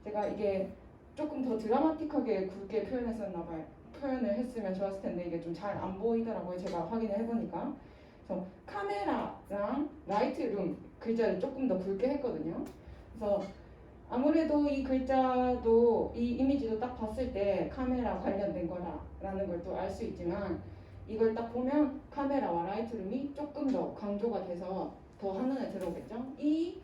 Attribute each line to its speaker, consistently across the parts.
Speaker 1: 제가 이게 조금 더 드라마틱하게 굵게 표현을 했으면 좋았을 텐데 이게 좀 잘 안 보이더라고요. 제가 확인을 해보니까. 그래서 카메라랑 라이트룸 글자를 조금 더 굵게 했거든요. 그래서 아무래도 이 글자도 이 이미지도 딱 봤을 때 카메라 관련된 거다라는 걸 또 알 수 있지만 이걸 딱 보면 카메라와 라이트룸이 조금 더 강조가 돼서 더 한눈에 들어오겠죠. 이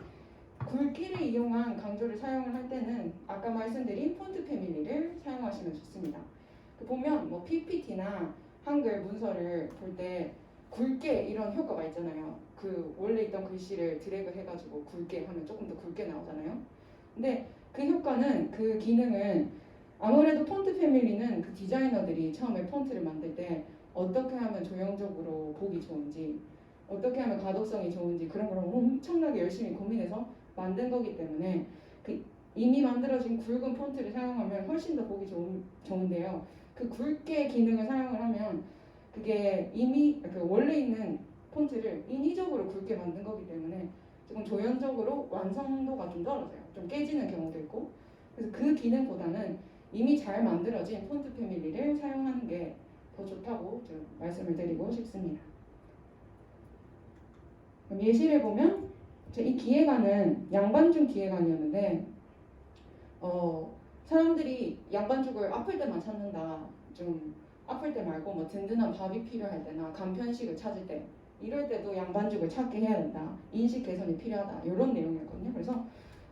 Speaker 1: 굵기를 이용한 강조를 사용을 할 때는 아까 말씀드린 폰트 패밀리를 사용하시면 좋습니다. 보면 뭐 PPT나 한글 문서를 볼 때 굵게 이런 효과가 있잖아요. 그 원래 있던 글씨를 드래그 해가지고 굵게 하면 조금 더 굵게 나오잖아요. 근데 그 효과는 그 기능은 아무래도 폰트 패밀리는 그 디자이너들이 처음에 폰트를 만들 때 어떻게 하면 조형적으로 보기 좋은지 어떻게 하면 가독성이 좋은지 그런 걸 엄청나게 열심히 고민해서 만든 거기 때문에 그 이미 만들어진 굵은 폰트를 사용하면 훨씬 더 보기 좋은데요. 그 굵게 기능을 사용을 하면 그게 이미 그 원래 있는 폰트를 인위적으로 굵게 만든 거기 때문에 조금 조연적으로 완성도가 좀 떨어져요. 좀 깨지는 경우도 있고. 그래서 그 기능보다는 이미 잘 만들어진 폰트 패밀리를 사용하는 게 더 좋다고 좀 말씀을 드리고 싶습니다. 그럼 예시를 보면 이 기획안은 양반죽 기획안이었는데 사람들이 양반죽을 아플 때만 찾는다. 좀 아플 때 말고 뭐 든든한 밥이 필요할 때나 간편식을 찾을 때 이럴 때도 양반죽을 찾게 해야 된다. 인식 개선이 필요하다. 이런 내용이었거든요. 그래서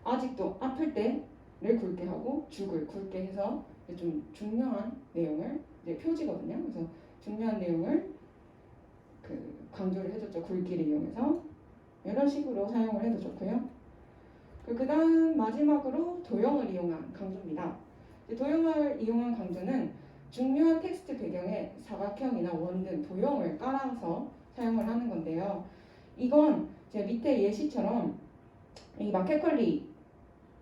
Speaker 1: 아직도 아플 때를 굵게 하고 죽을 굵게 해서 좀 중요한 내용을 이제 표지거든요. 그래서 중요한 내용을 그 강조를 해줬죠. 굵기를 이용해서 이런 식으로 사용을 해도 좋고요. 그 다음 마지막으로 도형을 이용한 강조입니다. 도형을 이용한 강조는 중요한 텍스트 배경에 사각형이나 원 등 도형을 깔아서 사용을 하는 건데요. 이건 제 밑에 예시처럼 이 마켓컬리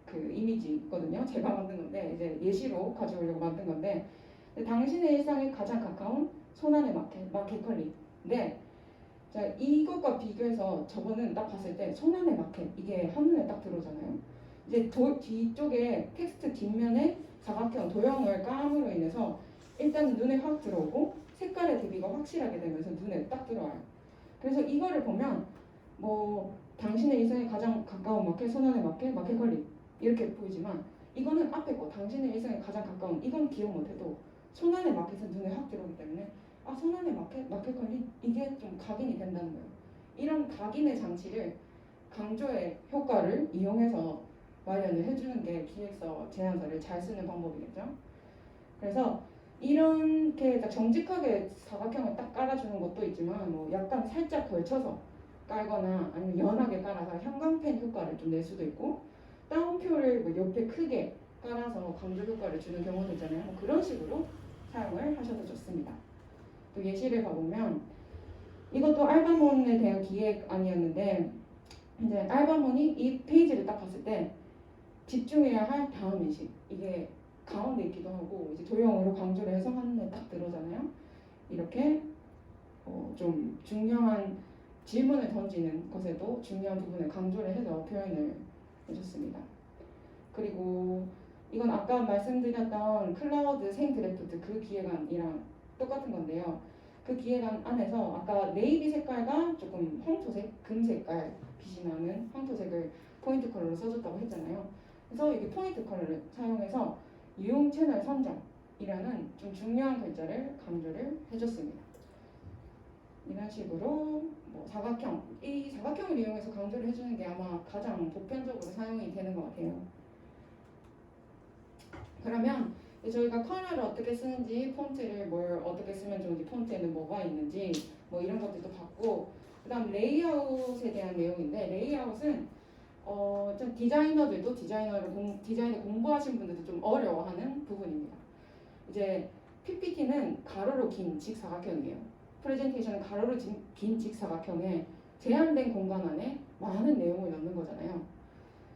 Speaker 1: 그 이미지 있거든요. 제가 만든 건데 이제 예시로 가져오려고 만든 건데 당신의 일상에 가장 가까운 손안의 마켓컬리인데 자, 이것과 비교해서 저거는 딱 봤을 때 손안의 마켓 이게 한눈에 딱 들어오잖아요. 이제 뒤쪽에 텍스트 뒷면에 사각형 도형을 깔음으로 인해서 일단 눈에 확 들어오고 색깔의 대비가 확실하게 되면서 눈에 딱 들어와요. 그래서 이거를 보면 뭐 당신의 일상에 가장 가까운 마켓, 손안의 마켓컬리 이렇게 보이지만 이거는 앞에 거 당신의 일상에 가장 가까운 이건 기억 못해도 손안의 마켓은 눈에 확 들어오기 때문에 아 손안의 마켓컬리 이게 좀 각인이 된다는 거예요. 이런 각인의 장치를 강조의 효과를 이용해서 마련을 해주는 게 기획서 제안서를 잘 쓰는 방법이겠죠. 그래서 이렇게 딱 정직하게 사각형을 딱 깔아주는 것도 있지만 뭐 약간 살짝 걸쳐서 깔거나 아니면 연하게 깔아서 형광펜 효과를 좀 낼 수도 있고 따옴표를 뭐 옆에 크게 깔아서 강조 효과를 주는 경우도 있잖아요. 뭐 그런 식으로 사용을 하셔도 좋습니다. 또 예시를 봐보면 이것도 알바몬에 대한 기획안이었는데 이제 알바몬이 이 페이지를 딱 봤을 때 집중해야 할 다음 인식 이게 가운데 있기도 하고 이제 도형으로 강조를 해서 한눈에 딱 들어오잖아요. 이렇게 좀 중요한 질문을 던지는 것에도 중요한 부분을 강조를 해서 표현을 해줬습니다. 그리고 이건 아까 말씀드렸던 클라우드 생드래프트 그 기획안이랑 똑같은 건데요. 그 기획안 안에서 아까 네이비 색깔과 조금 황토색, 금 색깔 빛이 나는 황토색을 포인트 컬러로 써줬다고 했잖아요. 그래서 이게 포인트 컬러를 사용해서 유용 채널 선정이라는 좀 중요한 글자를 강조를 해줬습니다. 이런 식으로 뭐 사각형, 이 사각형을 이용해서 강조를 해주는 게 아마 가장 보편적으로 사용이 되는 것 같아요. 그러면 저희가 컬러를 어떻게 쓰는지, 폰트를 뭘 어떻게 쓰면 좋은지, 폰트에는 뭐가 있는지 뭐 이런 것들도 봤고 그 다음 레이아웃에 대한 내용인데 레이아웃은 좀 디자이너들도 디자인을 공부하신 분들도 좀 어려워하는 부분입니다. 이제 PPT는 가로로 긴 직사각형이에요. 프레젠테이션은 가로로 긴 직사각형에 제한된 공간 안에 많은 내용을 넣는 거잖아요.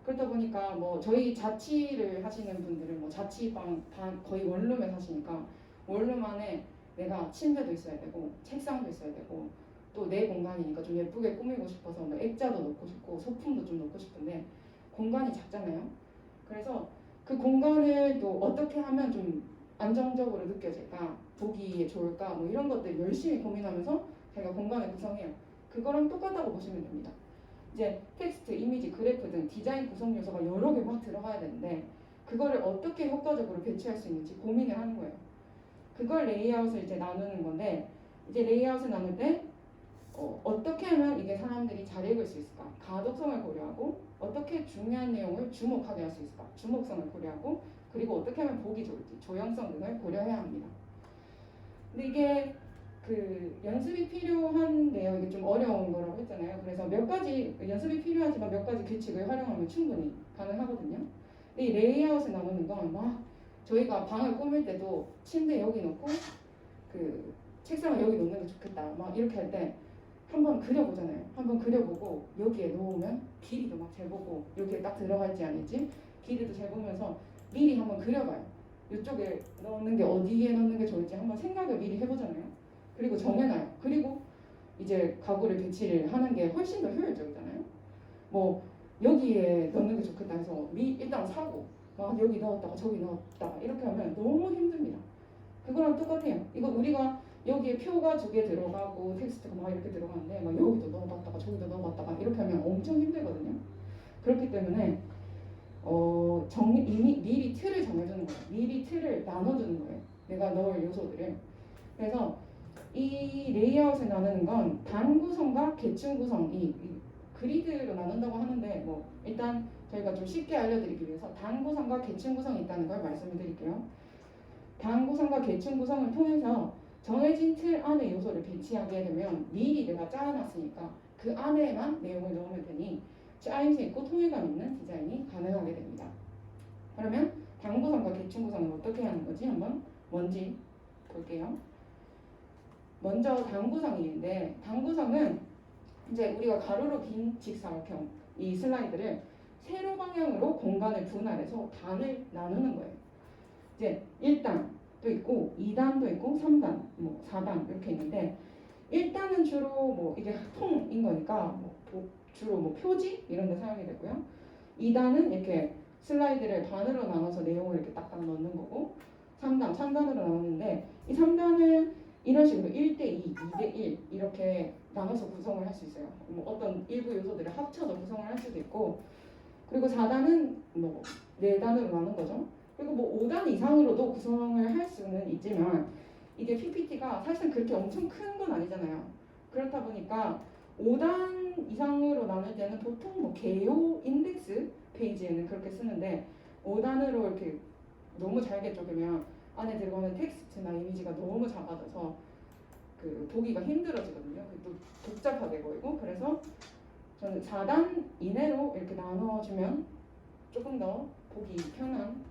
Speaker 1: 그렇다 보니까 뭐 저희 자취를 하시는 분들은 뭐 자취방 거의 원룸에 사시니까 원룸 안에 내가 침대도 있어야 되고 책상도 있어야 되고 또 내 공간이니까 좀 예쁘게 꾸미고 싶어서 뭐 액자도 넣고 싶고 소품도 좀 넣고 싶은데 공간이 작잖아요. 그래서 그 공간을 또 어떻게 하면 좀 안정적으로 느껴질까, 보기에 좋을까, 뭐 이런 것들 열심히 고민하면서 제가 공간을 구성해요. 그거랑 똑같다고 보시면 됩니다. 이제 텍스트, 이미지, 그래프 등 디자인 구성 요소가 여러 개 막 들어가야 되는데 그거를 어떻게 효과적으로 배치할 수 있는지 고민을 하는 거예요. 그걸 레이아웃을 이제 나누는 건데, 이제 레이아웃을 나눌 때 어떻게 하면 이게 사람들이 잘 읽을 수 있을까? 가독성을 고려하고 어떻게 중요한 내용을 주목하게 할 수 있을까? 주목성을 고려하고 그리고 어떻게 하면 보기 좋을지 조형성 등을 고려해야 합니다. 근데 이게 그 연습이 필요한데요. 이게 좀 어려운 거라고 했잖아요. 그래서 몇 가지 연습이 필요하지만 몇 가지 규칙을 활용하면 충분히 가능하거든요. 근데 이 레이아웃을 나누는 건 막 저희가 방을 꾸밀 때도 침대 여기 놓고 그 책상을 여기 놓는 게 좋겠다 막 이렇게 할 때 한번 그려보잖아요. 한번 그려보고 여기에 놓으면 길이도 막 재보고 여기에 딱 들어갈지 아닐지 길이도 재보면서 미리 한번 그려봐요. 이쪽에 넣는 게 어디에 넣는 게 좋을지 한번 생각을 미리 해보잖아요. 그리고 정해놔요. 그리고 이제 가구를 배치를 하는 게 훨씬 더 효율적이잖아요. 뭐 여기에 넣는 게 좋겠다 해서 일단 사고 막 여기 넣었다가 저기 넣었다가 이렇게 하면 너무 힘듭니다. 그거랑 똑같아요. 이거 우리가 여기에 표가 2개 들어가고 텍스트가 막 이렇게 들어가는데 막 여기도 넣어봤다가 저기도 넣어봤다가 이렇게 하면 엄청 힘들거든요. 그렇기 때문에 미리 틀을 정해주는 거예요. 미리 틀을 나눠주는 거예요. 내가 넣을 요소들을. 그래서 이 레이아웃을 나누는 건 단 구성과 계층 구성, 이 그리드로 나눈다고 하는데 뭐 일단 저희가 좀 쉽게 알려드리기 위해서 단 구성과 계층 구성이 있다는 걸 말씀을 드릴게요. 단 구성과 계층 구성을 통해서 정해진 틀 안에 요소를 배치하게 되면 미리 내가 짜놨으니까 그 안에만 내용을 넣으면 되니 짜임새 있고 통일감 있는 디자인이 가능하게 됩니다. 그러면 단 구성과 계층 구성은 어떻게 하는 거지? 한번 뭔지 볼게요. 먼저 단 구성인데 단 구성은 이제 우리가 가로로 긴 직사각형 이 슬라이드를 세로 방향으로 공간을 분할해서 단을 나누는 거예요. 이제 1단도 있고 2단도 있고 3단, 뭐 4단 이렇게 있는데 1단은 주로 뭐 이게 통인 거니까 뭐 주로 뭐 표지 이런 데 사용이 되고요. 2단은 이렇게 슬라이드를 반으로 나눠서 내용을 이렇게 딱딱 넣는 거고 3단으로 나누는데 이 3단을 이런 식으로 1대2, 2대1 이렇게 나눠서 구성을 할 수 있어요. 뭐 어떤 일부 요소들을 합쳐서 구성을 할 수도 있고 그리고 4단은 뭐 4단으로 나눈 거죠. 그리고 뭐 5단 이상으로도 구성을 할 수는 있지만 이게 PPT가 사실 그렇게 엄청 큰 건 아니잖아요. 그렇다 보니까 5단 이상으로 나눌 때는 보통 뭐 개요 인덱스 페이지에는 그렇게 쓰는데 5단으로 이렇게 너무 잘게 쪼개면 안에 들어가는 텍스트나 이미지가 너무 작아져서 그 보기가 힘들어지거든요. 또 복잡하게 보이고 그래서 저는 4단 이내로 이렇게 나눠주면 조금 더 보기 편한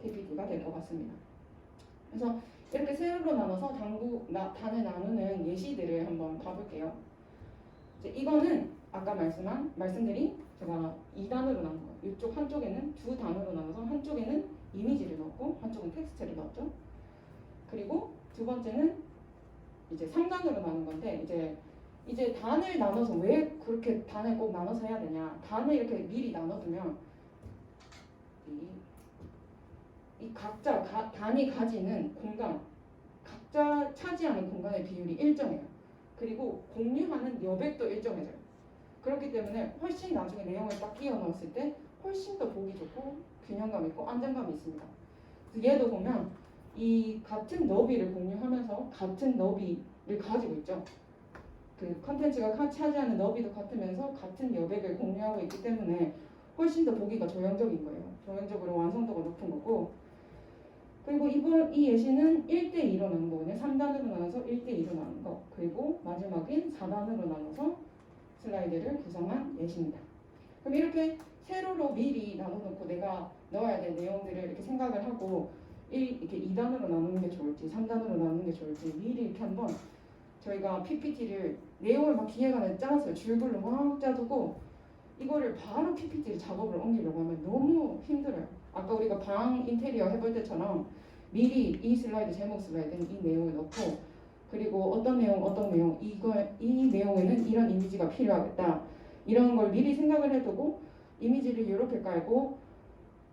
Speaker 1: PPT가 될 것 같습니다. 그래서 이렇게 세로로 나눠서 단을 나누는 예시들을 한번 봐볼게요. 이제 이거는 아까 말씀드린 제가 2단으로 나눈 거예요. 이쪽 한쪽에는 2단으로 나눠서 한쪽에는 이미지를 넣었고 한쪽은 텍스트를 넣었죠. 그리고 두 번째는 이제 3단으로 나눈 건데 이제 단을 나눠서 왜 그렇게 단을 꼭 나눠서 해야 되냐? 단을 이렇게 미리 나눠두면 이 각자 단이 가지는 공간, 각자 차지하는 공간의 비율이 일정해요. 그리고 공유하는 여백도 일정해져요. 그렇기 때문에 훨씬 나중에 내용을 딱 끼워 넣었을 때 훨씬 더 보기 좋고 균형감 있고 안정감이 있습니다. 그래서 얘도 보면 이 같은 너비를 공유하면서 같은 너비를 가지고 있죠. 그 컨텐츠가 차지하는 너비도 같으면서 같은 여백을 공유하고 있기 때문에 훨씬 더 보기가 조형적인 거예요. 조형적으로 완성도가 높은 거고 그리고 이 예시는 1대2로 나눈 거거든요. 3단으로 나눠서 1대2로 나눈 거 그리고 마지막인 4단으로 나눠서 슬라이드를 구성한 예시입니다. 그럼 이렇게 세로로 미리 나눠놓고 내가 넣어야 될 내용들을 이렇게 생각을 하고 이렇게 2단으로 나누는 게 좋을지 3단으로 나누는 게 좋을지 미리 이렇게 한번 저희가 PPT를 내용을 막 기획안에 짜놨어요. 줄글로 막 짜두고 이거를 바로 PPT 작업을 옮기려고 하면 너무 힘들어요. 아까 우리가 방 인테리어 해볼 때처럼 미리 이 슬라이드 제목 슬라이드는 이 내용을 넣고 그리고 어떤 내용 이 내용에는 이런 이미지가 필요하겠다. 이런 걸 미리 생각을 해두고 이미지를 이렇게 깔고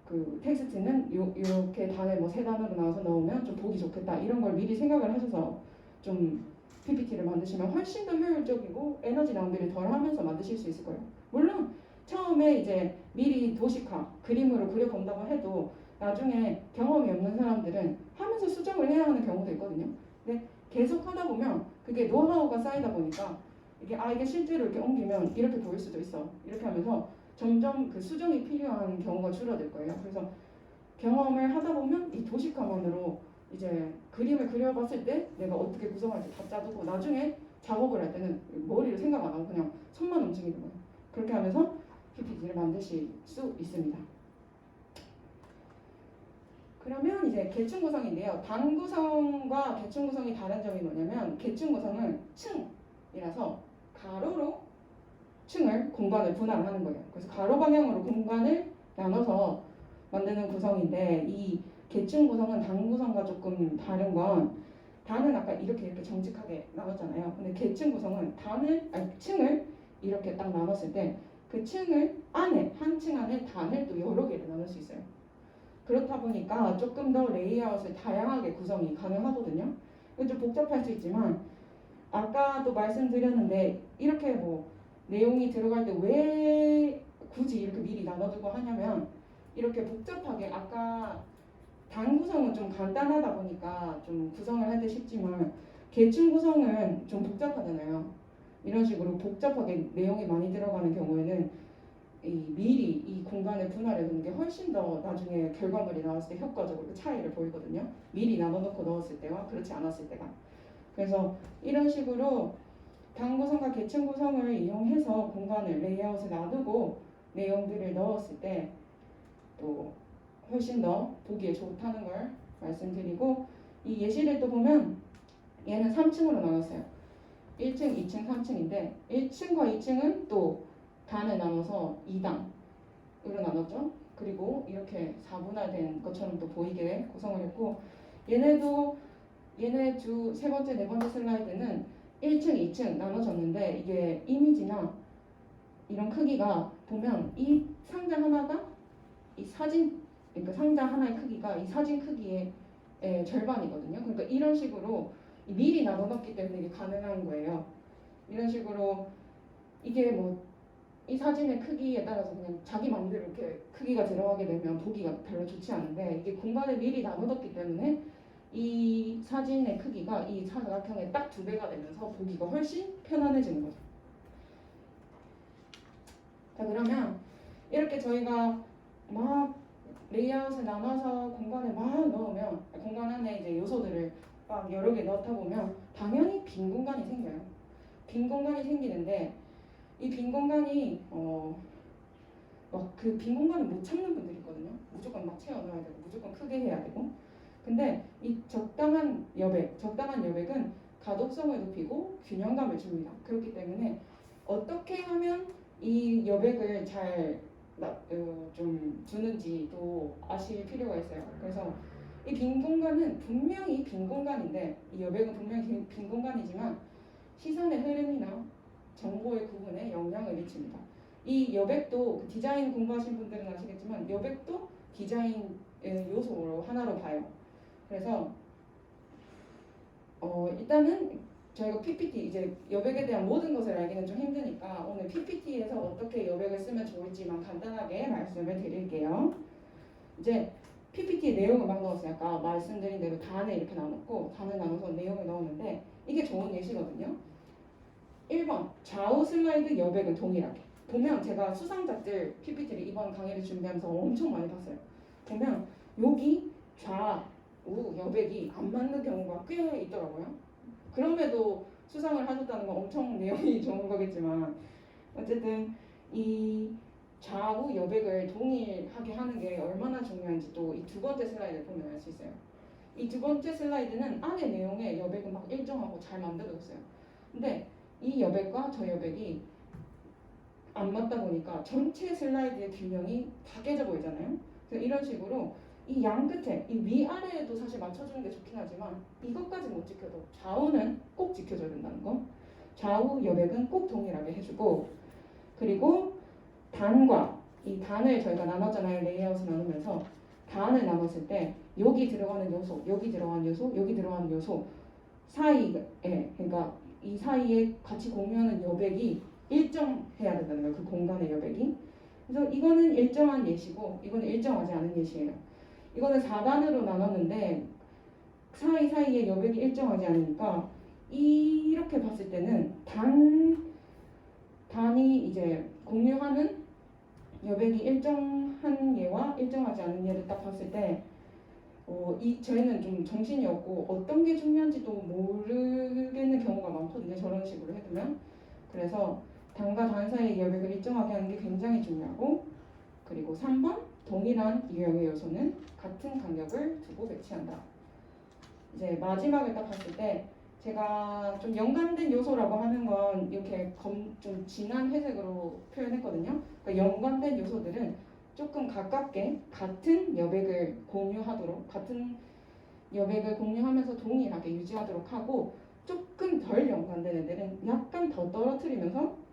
Speaker 1: 그 텍스트는 이렇게 단을 뭐 세 단으로 나눠서 넣으면 좀 보기 좋겠다 이런 걸 미리 생각을 하셔서 좀 PPT를 만드시면 훨씬 더 효율적이고 에너지 낭비를 덜 하면서 만드실 수 있을 거예요. 물론 처음에 이제 미리 도식화 그림으로 그려본다고 해도 나중에 경험이 없는 사람들은 하면서 수정을 해야 하는 경우도 있거든요. 근데 계속 하다 보면 그게 노하우가 쌓이다 보니까 이게 실제로 이렇게 옮기면 이렇게 보일 수도 있어. 이렇게 하면서 점점 그 수정이 필요한 경우가 줄어들 거예요. 그래서 경험을 하다 보면 이 도식화만으로 이제 그림을 그려봤을 때 내가 어떻게 구성할지 다 짜두고 나중에 작업을 할 때는 머리를 생각 안 하고 그냥 손만 움직이는 거예요. 그렇게 하면서 PPT를 만드실 수 있습니다. 그러면 이제 계층 구성인데요. 단 구성과 계층 구성이 다른 점이 뭐냐면 계층 구성은 층이라서 가로로 층을 공간을 분할하는 거예요. 그래서 가로 방향으로 공간을 나눠서 만드는 구성인데 이 계층 구성은 단 구성과 조금 다른 건 단은 아까 이렇게 정직하게 나눴잖아요. 근데 계층 구성은 층을 이렇게 딱 나눴을 때 그 층을 안에 한 층 안에 단을 또 여러 개를 나눌 수 있어요. 그렇다 보니까 조금 더 레이아웃을 다양하게 구성이 가능하거든요. 이건 좀 복잡할 수 있지만 아까도 말씀드렸는데 이렇게 뭐 내용이 들어갈 때 왜 굳이 이렇게 미리 나눠두고 하냐면 이렇게 복잡하게 아까 단 구성은 좀 간단하다 보니까 좀 구성을 할 때 쉽지만 계층 구성은 좀 복잡하잖아요. 이런 식으로 복잡하게 내용이 많이 들어가는 경우에는 미리 이 공간을 분할해 두는 게 훨씬 더 나중에 결과물이 나왔을 때 효과적으로 차이를 보이거든요. 미리 나눠놓고 넣었을 때와 그렇지 않았을 때가. 그래서 이런 식으로 단 구성과 계층 구성을 이용해서 공간을 레이아웃을 놔두고 내용들을 넣었을 때 또 훨씬 더 보기에 좋다는 걸 말씀드리고 이 예시를 또 보면 얘는 3층으로 나눴어요. 1층, 2층, 3층인데 1층과 2층은 또 단을 나눠서 2단으로 나눴죠. 그리고 이렇게 4분할된 것처럼 또 보이게 구성을 했고 얘네 세 번째, 네 번째 슬라이드는 1층, 2층 나눠졌는데 이게 이미지나 이런 크기가 보면 이 상자 하나가 이 사진 그러니까 상자 하나의 크기가 이 사진 크기의 절반이거든요. 그러니까 이런 식으로 미리 나눠놨기 때문에 이게 가능한 거예요. 이런 식으로 이게 뭐 이 사진의 크기에 따라서 그냥 자기 마음대로 이렇게 크기가 들어가게 되면 보기가 별로 좋지 않은데 이게 공간을 미리 나눠뒀기 때문에 이 사진의 크기가 이 사각형의 딱 2배가 되면서 보기가 훨씬 편안해지는 거죠. 자 그러면 이렇게 저희가 막 레이아웃을 나눠서 공간에 막 넣으면 공간 안에 이제 요소들을 막 여러 개 넣다 보면 당연히 빈 공간이 생겨요. 빈 공간이 생기는데 이 빈 공간이 막 그 빈 공간을 못 참는 분들이 있거든요. 무조건 막 채워 넣어야 되고 무조건 크게 해야 되고. 근데 이 적당한 여백은 가독성을 높이고 균형감을 줍니다. 그렇기 때문에 어떻게 하면 이 여백을 잘 좀 주는지도 아실 필요가 있어요. 그래서 이 빈 공간은 분명히 빈 공간인데 이 여백은 분명히 빈 공간이지만 시선의 흐름이나 정보의 구분에 영향을 미칩니다. 이 여백도 디자인 공부하신 분들은 아시겠지만 여백도 디자인 요소로 하나로 봐요. 그래서 일단은 저희가 PPT 이제 여백에 대한 모든 것을 알기는 좀 힘드니까 오늘 PPT에서 어떻게 여백을 쓰면 좋을지만 간단하게 말씀을 드릴게요. 이제 PPT에 내용을 막 넣었어요. 아까 말씀드린 대로 단을 이렇게 나눴고 단을 나눠서 내용을 넣었는데 이게 좋은 예시거든요. 1번 좌우 슬라이드 여백은 동일하게 보면 제가 수상자들 PPT를 이번 강의를 준비하면서 엄청 많이 봤어요. 보면 여기 좌우 여백이 안 맞는 경우가 꽤 있더라고요. 그럼에도 수상을 하셨다는 건 엄청 내용이 좋은 거겠지만 어쨌든 이 좌우 여백을 동일하게 하는 게 얼마나 중요한지 또 이 2번째 슬라이드를 보면 알 수 있어요. 이 2번째 슬라이드는 안에 내용에 여백은 막 일정하고 잘 만들어졌어요. 근데 이 여백과 저 여백이 안 맞다 보니까 전체 슬라이드의 균형이 다 깨져 보이잖아요. 그래서 이런 식으로 이 양 끝에 이 위아래에도 사실 맞춰주는 게 좋긴 하지만 이것까지 못 지켜도 좌우는 꼭 지켜줘야 된다는 거. 좌우 여백은 꼭 동일하게 해주고 그리고 단과 이 단을 저희가 나눴잖아요. 레이아웃을 나누면서 반을 나눴을 때 여기 들어가는 요소, 여기 들어가는 요소, 여기 들어가는 요소 사이에, 그러니까 이 사이에 같이 공유하는 여백이 일정해야 된다는 거예요. 그 공간의 여백이. 그래서 이거는 일정한 예시고 이거는 일정하지 않은 예시예요. 이거는 4단으로 나눴는데 사이사이에 여백이 일정하지 않으니까 이렇게 봤을 때는 단이 이제 공유하는 여백이 일정한 얘와 일정하지 않은 얘를 딱 봤을 때 저희는 좀 정신이 없고 어떤 게 중요한지도 모르겠는 경우가 많거든요. 저런 식으로 해두면. 그래서 단과 단 사이의 여백을 일정하게 하는 게 굉장히 중요하고, 그리고 3번 동일한 유형의 요소는 같은 간격을 두고 배치한다. 이제 마지막을 딱 봤을 때 제가 좀 연관된 요소라고 하는 건 이렇게 좀 진한 회색으로 표현했거든요. 그러니까 연관된 요소들은 조금 가깝게 같은 여백을 공유하면서 동일하게 유지하도록 하고, 조금 덜 연관된 애들은 약간 더 떨어뜨리면서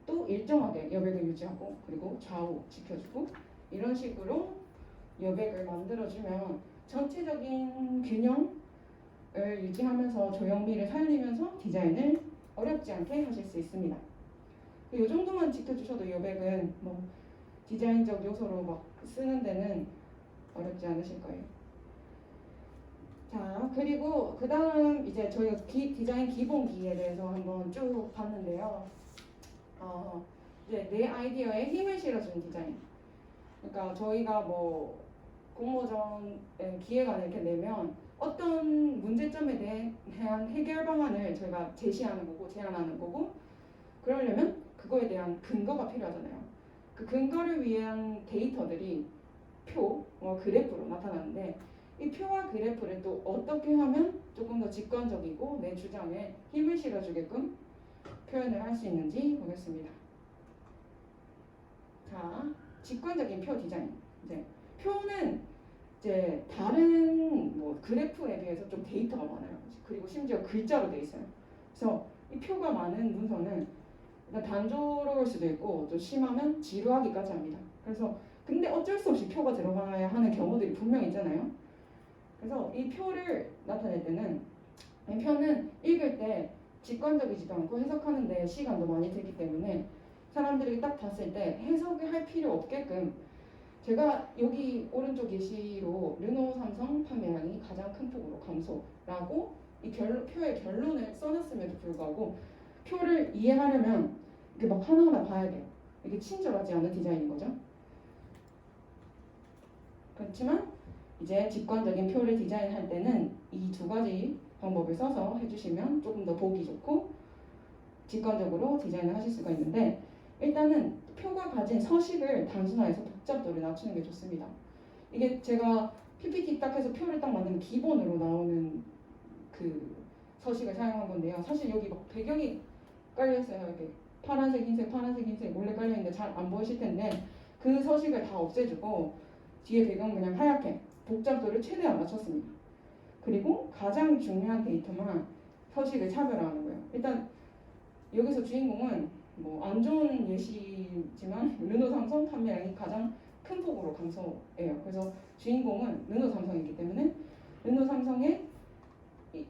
Speaker 1: 또 일정하게 여백을 유지하고 그리고 좌우 지켜주고 이런 식으로 여백을 만들어주면 전체적인 균형을 유지하면서 조형미를 살리면서 디자인을 어렵지 않게 하실 수 있습니다. 이 정도만 지켜주셔도 여백은 뭐 디자인적 요소로 막 쓰는 데는 어렵지 않으실 거예요. 자, 그리고 그 다음 이제 저희가 디자인 기본기에 대해서 한번 쭉 봤는데요. 이제 내 아이디어에 힘을 실어주는 디자인. 그러니까 저희가 뭐 공모전에 기획안을 이렇게 내면 어떤 문제점에 대한 해결 방안을 저희가 제시하는 거고 제안하는 거고, 그러려면 그거에 대한 근거가 필요하잖아요. 그 근거를 위한 데이터들이 표, 그래프로 나타나는데 이 표와 그래프를 또 어떻게 하면 조금 더 직관적이고 내 주장에 힘을 실어주게끔 표현을 할 수 있는지 보겠습니다. 자, 직관적인 표 디자인. 이제 표는 이제 다른 뭐 그래프에 비해서 좀 데이터가 많아요. 그리고 심지어 글자로 돼 있어요. 그래서 이 표가 많은 문서는 단조로울 수도 있고 좀 심하면 지루하기까지 합니다. 그래서 근데 어쩔 수 없이 표가 들어가야 하는 경우들이 분명 있잖아요. 그래서 이 표를 나타낼 때는 이 표는 읽을 때 직관적이지도 않고 해석하는데 시간도 많이 들기 때문에 사람들이 딱 봤을 때 해석을 할 필요 없게끔, 제가 여기 오른쪽 예시로 르노 삼성 판매량이 가장 큰 폭으로 감소라고 이 표의 결론을 써놨음에도 불구하고 표를 이해하려면 이렇게 막 하나하나 봐야 돼요. 이게 친절하지 않은 디자인인 거죠. 그렇지만 이제 직관적인 표를 디자인할 때는 이 두 가지 방법을 써서 해주시면 조금 더 보기 좋고 직관적으로 디자인을 하실 수가 있는데, 일단은 표가 가진 서식을 단순화해서 복잡도를 낮추는 게 좋습니다. 이게 제가 PPT 딱 해서 표를 딱 만들면 기본으로 나오는 그 서식을 사용한 건데요. 사실 여기 막 배경이 깔려있어요. 이렇게 파란색, 흰색, 파란색, 흰색 몰래 깔려있는데 잘 안 보이실 텐데 그 서식을 다 없애주고 뒤에 배경은 그냥 하얗게 복잡도를 최대한 낮췄습니다. 그리고 가장 중요한 데이터만 서식을 차별화하는 거예요. 일단 여기서 주인공은 뭐 안 좋은 예시지만 르노 삼성 판매량이 가장 큰 폭으로 감소해요. 그래서 주인공은 르노 삼성이기 때문에 르노 삼성에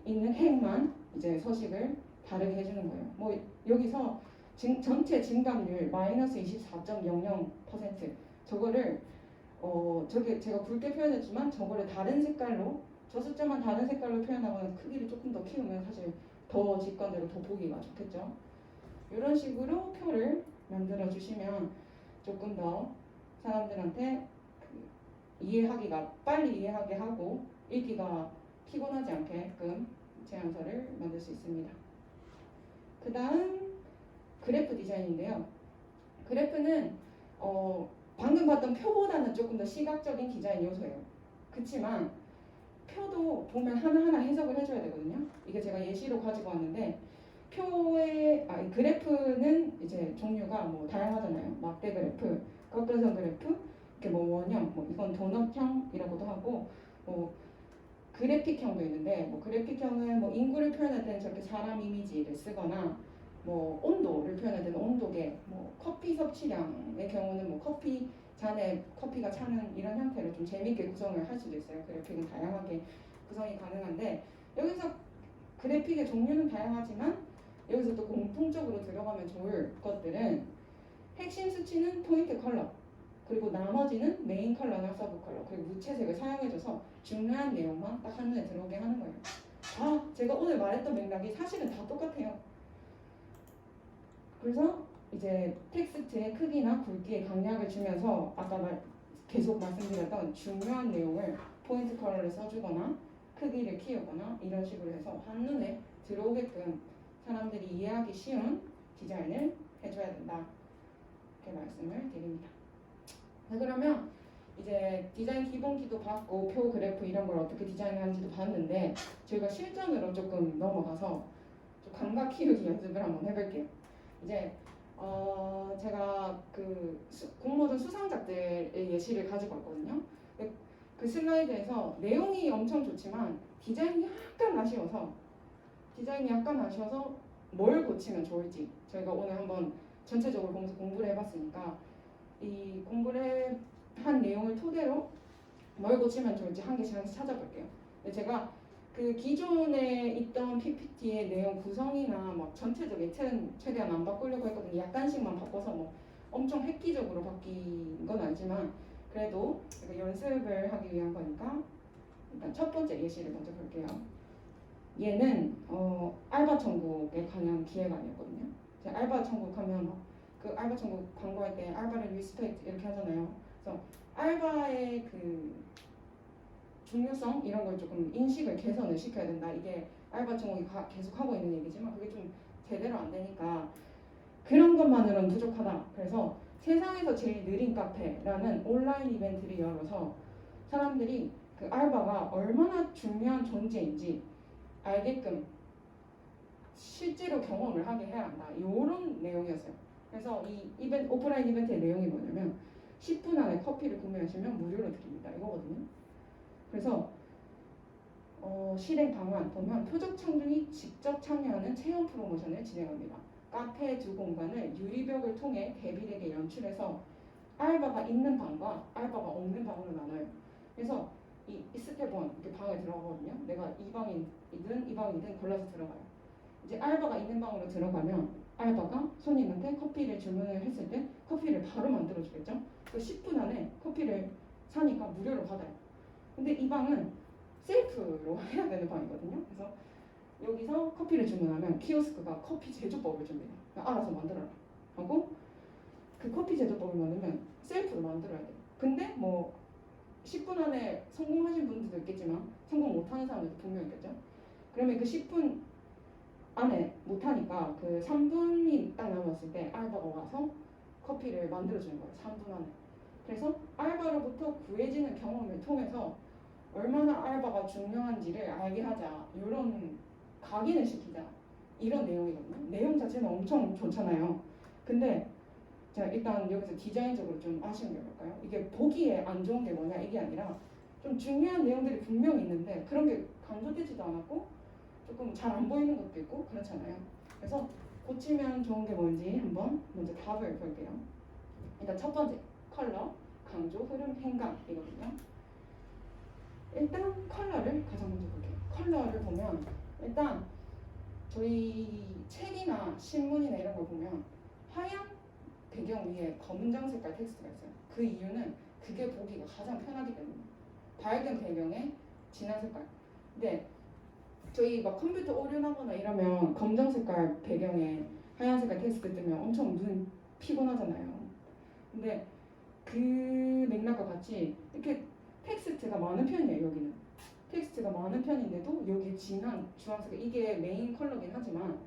Speaker 1: 있는 행만 이제 서식을 다르게 해주는 거예요. 뭐 여기서 전체 증감률 마이너스 24.00% 저거를 저게 제가 굵게 표현했지만 저거를 다른 색깔로, 저 숫자만 다른 색깔로 표현하거나 크기를 조금 더 키우면 사실 더 직관적으로 더 보기가 좋겠죠. 이런 식으로 표를 만들어 주시면 조금 더 사람들한테 이해하기가 빨리 이해하게 하고 읽기가 피곤하지 않게끔 제안서를 만들 수 있습니다. 그 다음 그래프 디자인인데요. 그래프는 방금 봤던 표보다는 조금 더 시각적인 디자인 요소예요. 그렇지만 표도 보면 하나하나 해석을 해줘야 되거든요. 이게 제가 예시로 가지고 왔는데 그래프는 이제 종류가 뭐 다양하잖아요. 막대 그래프, 꺾여선 그래프, 이렇게 뭐 원형, 뭐 이건 도넛형이라고도 하고 뭐 그래픽형도 있는데, 뭐 그래픽형은 뭐 인구를 표현할 때는 저렇게 사람 이미지를 쓰거나 뭐 온도를 표현할 때는 온도계, 뭐 커피 섭취량의 경우는 뭐 커피 잔에 커피가 차는 이런 형태로 좀 재밌게 구성을 할 수도 있어요. 그래픽은 다양하게 구성이 가능한데 여기서 그래픽의 종류는 다양하지만 여기서 또 공통적으로 들어가면 좋을 것들은 핵심 수치는 포인트 컬러, 그리고 나머지는 메인 컬러나 서브 컬러, 그리고 무채색을 사용해줘서 중요한 내용만 딱 한눈에 들어오게 하는 거예요. 다 제가 오늘 말했던 맥락이 사실은 다 똑같아요. 그래서 이제 텍스트의 크기나 굵기에 강약을 주면서 아까 계속 말씀드렸던 중요한 내용을 포인트 컬러를 써주거나 크기를 키우거나 이런 식으로 해서 한눈에 들어오게끔 사람들이 이해하기 쉬운 디자인을 해줘야 된다. 이렇게 말씀을 드립니다. 자, 그러면 이제 디자인 기본기도 봤고 표 그래프 이런 걸 어떻게 디자인하는지도 봤는데 저희가 실전으로 조금 넘어가서 좀 감각 키우기 연습을 한번 해볼게요. 이제 제가 그 공모전 수상작들의 예시를 가지고 왔거든요. 그 슬라이드에서 내용이 엄청 좋지만 디자인이 약간 아쉬워서 뭘 고치면 좋을지 저희가 오늘 한번 전체적으로 보면서 공부를 해봤으니까 이 공부를 한 내용을 토대로 뭘 고치면 좋을지 한 개씩 찾아볼게요. 근데 제가 그 기존에 있던 PPT의 내용 구성이나 막 전체적인 틀은 최대한 안 바꾸려고 했거든요. 약간씩만 바꿔서 뭐 엄청 획기적으로 바뀐 건 아니지만 그래도 연습을 하기 위한 거니까 일단 첫 번째 예시를 먼저 볼게요. 얘는 알바 천국에 관한 기획안이었거든요. 제가 알바 천국 하면 막 그 알바 천국 광고할 때 알바를 리스펙트 이렇게 하잖아요. 그래서 알바의 그 중요성 이런 걸 조금 인식을 개선을 시켜야 된다. 이게 알바 천국이 계속 하고 있는 얘기지만 그게 좀 제대로 안 되니까 그런 것만으로는 부족하다. 그래서 세상에서 제일 느린 카페라는 온라인 이벤트를 열어서 사람들이 그 알바가 얼마나 중요한 존재인지 알게끔 실제로 경험을 하게 해야 한다. 이런 내용이었어요. 그래서 이 오프라인 이벤트의 내용이 뭐냐면 10분 안에 커피를 구매하시면 무료로 드립니다. 이거거든요. 그래서 실행 방안 보면 표적 청중이 직접 참여하는 체험 프로모션을 진행합니다. 카페 두 공간을 유리벽을 통해 대비되게 연출해서 알바가 있는 방과 알바가 없는 방으로 나눠요. 그래서 이 스텝 1 이렇게 방에 들어가거든요. 내가 이 방이든 골라서 들어가요. 이제 알바가 있는 방으로 들어가면 알바가 손님한테 커피를 주문을 했을 때 커피를 바로 만들어주겠죠. 그 10분 안에 커피를 사니까 무료로 받아요. 근데 이 방은 셀프로 해야 되는 방이거든요. 그래서 여기서 커피를 주문하면 키오스크가 커피 제조법을 줍니다. 알아서 만들어라 하고 그 커피 제조법을 만들면 셀프로 만들어야 돼요. 근데 뭐 10분 안에 성공하신 분들도 있겠지만 성공 못하는 사람들도 분명 있겠죠. 그러면 그 10분 안에 못하니까 그 3분이 딱 남았을 때 알바가 와서 커피를 만들어주는 거예요. 3분 안에. 그래서 알바로부터 구해지는 경험을 통해서 얼마나 알바가 중요한지를 알게 하자. 이런 각인을 시키자. 이런 내용이거든요. 내용 자체는 엄청 좋잖아요. 근데 자 일단 여기서 디자인적으로 좀 아쉬운 게 뭘까요? 이게 보기에 안 좋은 게 뭐냐 이게 아니라 좀 중요한 내용들이 분명히 있는데 그런 게 강조되지도 않았고 조금 잘 안 보이는 것도 있고 그렇잖아요. 그래서 고치면 좋은 게 뭔지 한번 먼저 답을 볼게요. 일단 첫 번째 컬러, 강조, 흐름, 행감이거든요. 일단 컬러를 가장 먼저 볼게요. 컬러를 보면 일단 저희 책이나 신문이나 이런 걸 보면 하얀 배경 위에 검정 색깔 텍스트가 있어요. 그 이유는 그게 보기가 가장 편하기 때문에 밝은 배경에 진한 색깔. 근데 저희 막 컴퓨터 오류나거나 이러면 검정 색깔 배경에 하얀 색깔 텍스트 뜨면 엄청 눈 피곤하잖아요. 근데 그 맥락과 같이 이렇게 텍스트가 많은 편이에요. 여기는 텍스트가 많은 편인데도 여기 진한 주황색 이게 메인 컬러긴 하지만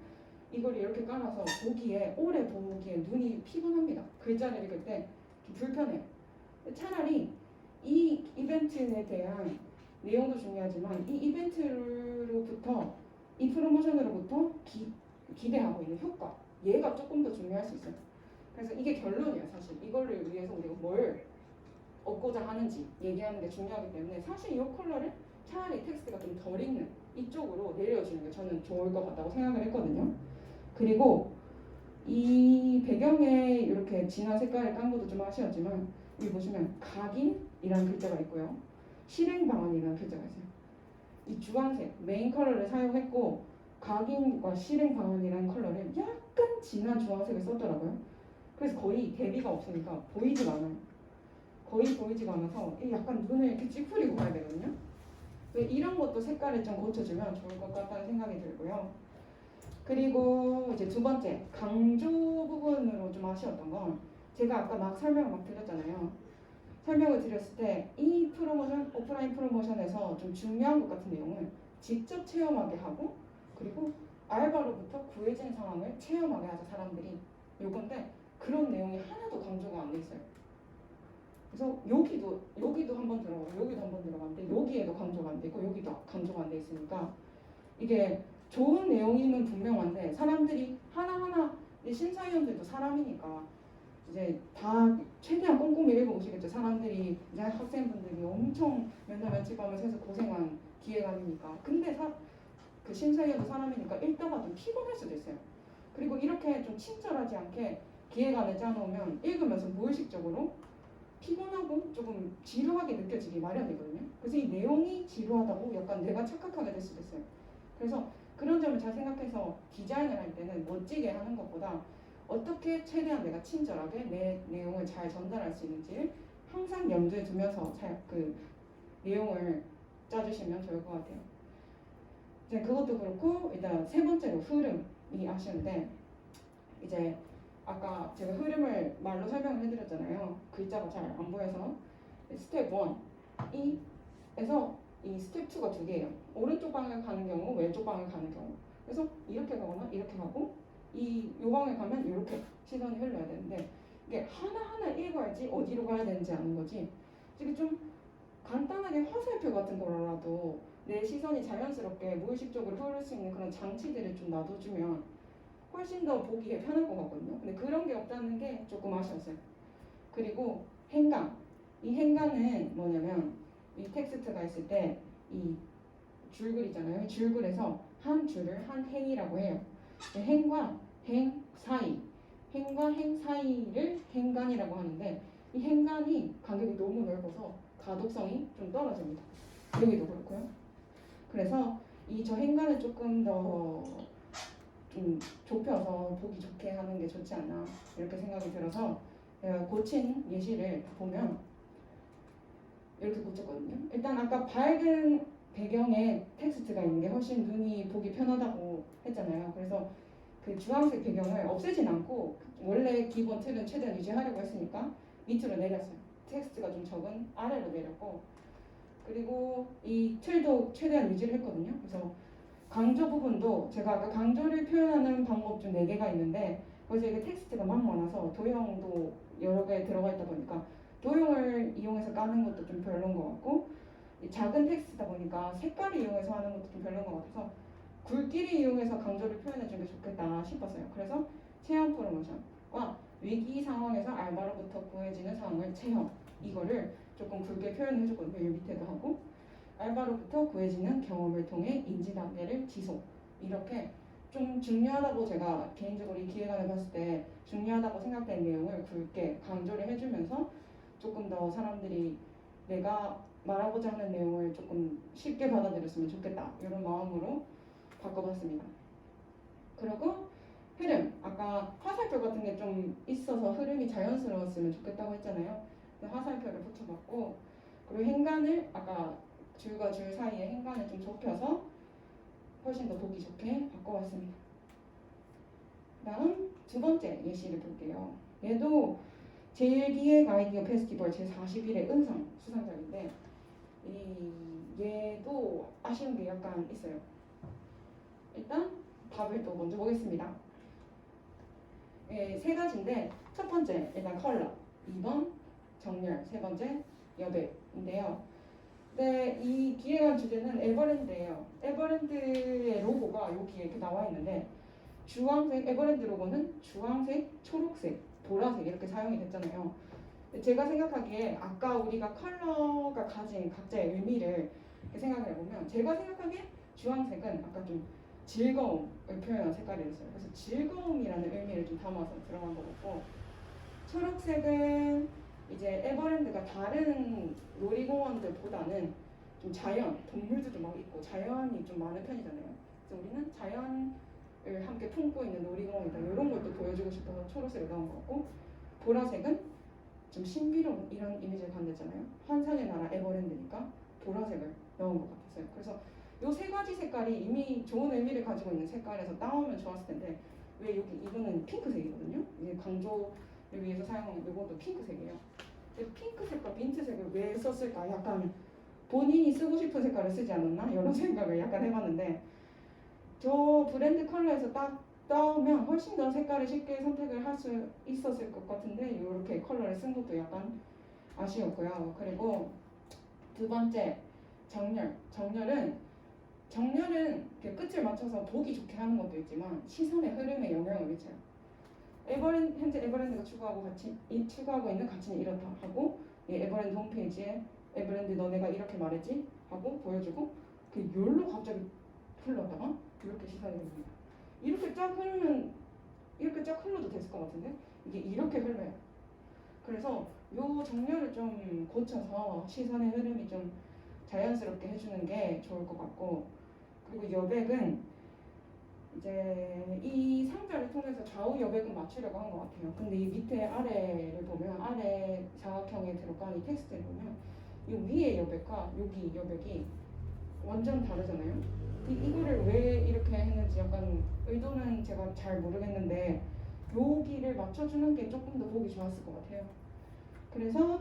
Speaker 1: 이걸 이렇게 깔아서 보기에 오래 보기에 눈이 피곤합니다. 글자를 읽을 때 불편해요. 차라리 이 이벤트에 대한 내용도 중요하지만 이 이벤트로부터 이 프로모션으로부터 기대하고 있는 효과 얘가 조금 더 중요할 수 있어요. 그래서 이게 결론이에요. 사실 이거를 위해서 우리가 뭘 얻고자 하는지 얘기하는 게 중요하기 때문에 사실 이 컬러를 차라리 텍스트가 좀 덜 읽는 이쪽으로 내려주는 게 저는 좋을 것 같다고 생각을 했거든요. 그리고 이 배경에 이렇게 진한 색깔을 깐 것도 좀 아쉬웠지만 여기 보시면 각인이라는 글자가 있고요. 실행 방안이라는 글자가 있어요. 이 주황색 메인 컬러를 사용했고 각인과 실행 방안이라는 컬러를 약간 진한 주황색을 썼더라고요. 그래서 거의 대비가 없으니까 보이지가 않아요. 거의 보이지가 않아서 약간 눈을 이렇게 찌푸리고 가야 되거든요. 이런 것도 색깔을 좀 고쳐주면 좋을 것 같다는 생각이 들고요. 그리고 이제 두 번째 강조 부분으로 좀 아쉬웠던 건 제가 아까 막 설명을 막 드렸잖아요. 설명을 드렸을 때 이 프로모션, 오프라인 프로모션에서 좀 중요한 것 같은 내용을 직접 체험하게 하고 그리고 알바로부터 구해진 상황을 체험하게 하자 사람들이 요건데 그런 내용이 하나도 강조가 안 돼 있어요. 그래서 여기도 한번 들어가고 여기도 한번 들어가는데 여기에도 강조가 안 돼 있고 여기도 강조가 안 돼 있으니까 이게 좋은 내용이면 분명한데 사람들이 하나하나 심사위원들도 사람이니까 이제 다 최대한 꼼꼼히 읽어보시겠죠. 사람들이 이제 학생분들이 엄청 맨날 며칠 밤을 새서 고생한 기획안이니까. 근데 그 심사위원도 사람이니까 읽다가 좀 피곤할 수도 있어요. 그리고 이렇게 좀 친절하지 않게 기획안을 짜놓으면 읽으면서 무의식적으로 피곤하고 조금 지루하게 느껴지기 마련이거든요. 그래서 이 내용이 지루하다고 약간 내가 착각하게 될 수도 있어요. 그래서 그런 점을 잘 생각해서 디자인을 할 때는 멋지게 하는 것보다 어떻게 최대한 내가 친절하게 내 내용을 잘 전달할 수 있는지 항상 염두에 두면서 그 내용을 짜주시면 좋을 것 같아요. 이제 그것도 그렇고 일단 세 번째로 흐름이 아쉬운데 이제 아까 제가 흐름을 말로 설명을 해드렸잖아요. 글자가 잘 안 보여서 스텝 1에서 이 스텝 2가 두 개예요. 오른쪽 방향을 가는 경우, 왼쪽 방향을 가는 경우. 그래서 이렇게 가거나 이렇게 가고 요 방향에 가면 이렇게 시선이 흘러야 되는데 이게 하나하나 읽어야지 어디로 가야 되는지 아는 거지. 이게 좀 간단하게 화살표 같은 거라도 내 시선이 자연스럽게 무의식적으로 흐를 수 있는 그런 장치들을 좀 놔둬주면 훨씬 더 보기에 편할 것 같거든요. 근데 그런 게 없다는 게 조금 아쉬웠어요. 그리고 행간. 이 행간은 뭐냐면 이 텍스트가 있을 때 이 줄글이잖아요. 줄글에서 한 줄을 한 행이라고 해요. 행과 행 사이, 행과 행 사이를 행간이라고 하는데 이 행간이 간격이 너무 넓어서 가독성이 좀 떨어집니다. 여기도 그렇고요. 그래서 이 저 행간을 조금 더 좀 좁혀서 보기 좋게 하는 게 좋지 않나 이렇게 생각이 들어서 제가 고친 예시를 보면 이렇게 고쳤거든요. 일단 아까 밝은 배경에 텍스트가 있는 게 훨씬 눈이 보기 편하다고 했잖아요. 그래서 그 주황색 배경을 없애진 않고 원래 기본 틀은 최대한 유지하려고 했으니까 밑으로 내렸어요. 텍스트가 좀 적은 아래로 내렸고 그리고 이 틀도 최대한 유지를 했거든요. 그래서 강조 부분도 제가 아까 강조를 표현하는 방법 중 4개가 있는데 거기서 이게 텍스트가 막 많아서 도형도 여러 개 들어가 있다 보니까 도형을 이용해서 까는 것도 좀 별로인 것 같고 작은 텍스트다 보니까 색깔을 이용해서 하는 것도 좀 별로인 것 같아서 굵기를 이용해서 강조를 표현해 주는 게 좋겠다 싶었어요. 그래서 체험 프로모션과 위기 상황에서 알바로부터 구해지는 상황을 체험 이거를 조금 굵게 표현해 줬거든요. 이 밑에도 하고 알바로부터 구해지는 경험을 통해 인지 단계를 지속 이렇게 좀 중요하다고 제가 개인적으로 이 기획안을 봤을 때 중요하다고 생각된 내용을 굵게 강조를 해주면서 조금 더 사람들이 내가 말하고자 하는 내용을 조금 쉽게 받아들였으면 좋겠다 이런 마음으로 바꿔봤습니다. 그리고 흐름 아까 화살표 같은 게 좀 있어서 흐름이 자연스러웠으면 좋겠다고 했잖아요. 화살표를 붙여봤고 그리고 행간을 아까 줄과 줄 사이에 행간을 좀 좁혀서 훨씬 더 보기 좋게 바꿔봤습니다. 다음 두 번째 예시를 볼게요. 얘도 제일기획 아이디어 페스티벌 제41회 은상 수상작인데 얘도 아쉬운 게 약간 있어요. 일단 답을 또 먼저 보겠습니다. 세 가지인데 첫 번째 일단 컬러, 2번 정렬, 세 번째 여백인데요. 네, 이 기획안 주제는 에버랜드예요. 에버랜드의 로고가 여기에 이렇게 나와 있는데 주황색 에버랜드 로고는 주황색, 초록색, 보라색 이렇게 사용이 됐잖아요. 제가 생각하기에 아까 우리가 컬러가 가진 각자의 의미를 생각을 해보면 제가 생각하기에 주황색은 아까 좀 즐거움을 표현한 색깔이었어요. 그래서 즐거움이라는 의미를 좀 담아서 들어간 것 같고 초록색은 이제 에버랜드가 다른 놀이공원들보다는 좀 자연, 동물들도 막 있고 자연이 좀 많은 편이잖아요. 그래서 우리는 자연을 함께 품고 있는 놀이공원이다. 이런 걸 또 보여주고 싶어서 초록색을 넣은 것 같고, 보라색은 좀 신비로운 이런 이미지를 갖는잖아요. 환상의 나라 에버랜드니까 보라색을 넣은 것 같았어요. 그래서 요 세 가지 색깔이 이미 좋은 의미를 가지고 있는 색깔에서 따오면 좋았을 텐데, 왜 여기 이거는 핑크색이거든요. 이게 강조를 위해서 사용한 이것도 핑크색이에요. 핑크색과 민트색을 왜 썼을까? 약간 본인이 쓰고 싶은 색깔을 쓰지 않았나? 이런 생각을 약간 해봤는데, 저 브랜드 컬러에서 딱 따오면 훨씬 더 색깔을 쉽게 선택을 할 수 있었을 것 같은데, 이렇게 컬러를 쓴 것도 약간 아쉬웠고요. 그리고 두 번째, 정렬은 이렇게 끝을 맞춰서 보기 좋게 하는 것도 있지만 시선의 흐름에 영향을 미쳐요. 현재 에버랜드가 추구하고 있는 가치는 이렇다 하고, 에버랜드 홈페이지에 에버랜드 너네가 이렇게 말했지 하고 보여주고, 그 열로 갑자기 흘렀다가 이렇게 시선이 됩니다. 이렇게 쫙 흘러도 됐을 것 같은데 이게 이렇게 흘러요. 그래서 요 정렬을 좀 고쳐서 시선의 흐름이 좀 자연스럽게 해주는 게 좋을 것 같고, 그리고 여백은 이제 이 상자를 통해서 좌우 여백을 맞추려고 한 것 같아요. 근데 이 밑에 아래를 보면, 아래 사각형에 들어간 이 텍스트를 보면 이 위에 여백과 여기 여백이 완전 다르잖아요. 이거를 왜 이렇게 했는지 약간 의도는 제가 잘 모르겠는데 여기를 맞춰주는 게 조금 더 보기 좋았을 것 같아요. 그래서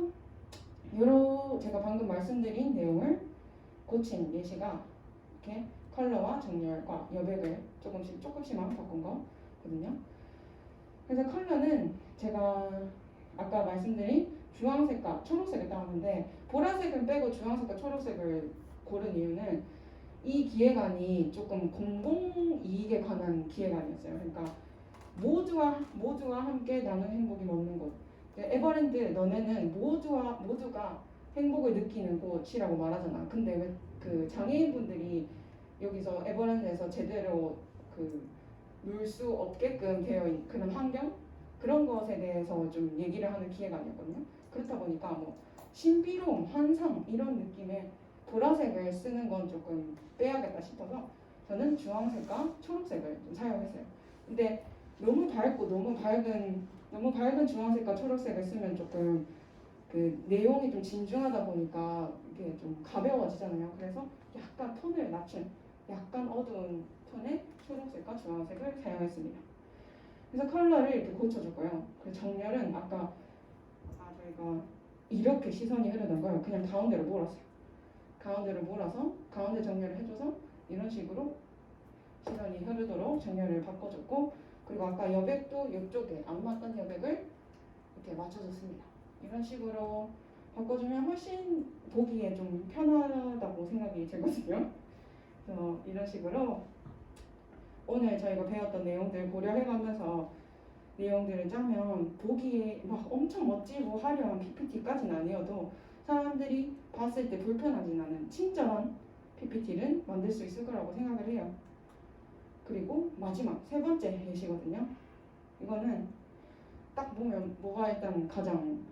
Speaker 1: 제가 방금 말씀드린 내용을 고친 예시가 이렇게 컬러와 정렬과 여백을 조금씩만 바꾼 거거든요. 그래서 컬러는 제가 아까 말씀드린 주황색과 초록색을 따왔는데, 보라색은 빼고 주황색과 초록색을 고른 이유는 이 기획안이 조금 공공이익에 관한 기획안이었어요. 그러니까 모두와 함께 나눈 행복이 먹는 곳. 에버랜드 너네는 모두가 행복을 느끼는 곳이라고 말하잖아. 근데 왜 그 장애인분들이 여기서 에버랜드에서 제대로 놀 수 없게끔 되어 있는 그런 환경, 그런 것에 대해서 좀 얘기를 하는 기회가 아니었거든요. 그렇다 보니까 뭐 신비로움, 환상 이런 느낌의 보라색을 쓰는 건 조금 빼야겠다 싶어서 저는 주황색과 초록색을 좀 사용했어요. 근데 너무 밝고 너무 밝은 주황색과 초록색을 쓰면 조금 그 내용이 좀 진중하다 보니까 이게 좀 가벼워지잖아요. 그래서 약간 톤을 낮춘 약간 어두운 톤의 초록색과 주황색을 사용했습니다. 그래서 컬러를 이렇게 고쳐줬고요. 그 정렬은 아까 저희가 이렇게 시선이 흐르는 걸 그냥 가운데로 몰았어요. 가운데로 몰아서 가운데 정렬을 해줘서 이런 식으로 시선이 흐르도록 정렬을 바꿔줬고, 그리고 아까 여백도 이쪽에 안 맞던 여백을 이렇게 맞춰줬습니다. 이런 식으로 바꿔주면 훨씬 보기에 좀 편하다고 생각이 들거든요. 그래서 이런 식으로 오늘 저희가 배웠던 내용들 고려해가면서 내용들을 짜면 보기에 막 엄청 멋지고 화려한 PPT까지는 아니어도 사람들이 봤을 때 불편하진 않은 친절한 PPT를 만들 수 있을 거라고 생각을 해요. 그리고 마지막 세 번째 예시거든요. 이거는 딱 보면 뭐가 일단 가장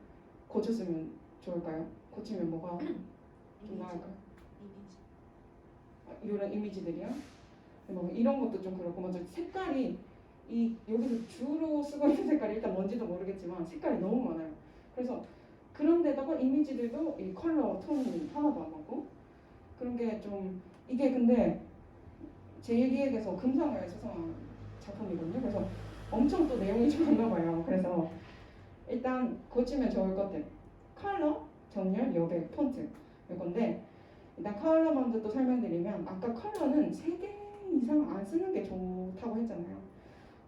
Speaker 1: 고쳤으면 좋을까요? 고치면 뭐가 좀 나을까요? 이런 이미지들이요? 뭐 이런 것도 좀 그렇고, 먼저 색깔이 여기서 주로 쓰고 있는 색깔이 일단 뭔지도 모르겠지만 색깔이 너무 많아요. 그래서 그런데다가 이미지들도 이 컬러 톤이 하나도 안 맞고, 그런 게 좀 이게 근데 제1기획에서 금상을 수상한 작품이거든요. 그래서 엄청 또 내용이 좀 많나 봐요. 그래서 일단 고치면 좋을 것들 컬러, 정렬, 여백, 폰트 이건데, 일단 컬러 먼저 또 설명드리면, 아까 컬러는 3개 이상 안 쓰는 게 좋다고 했잖아요.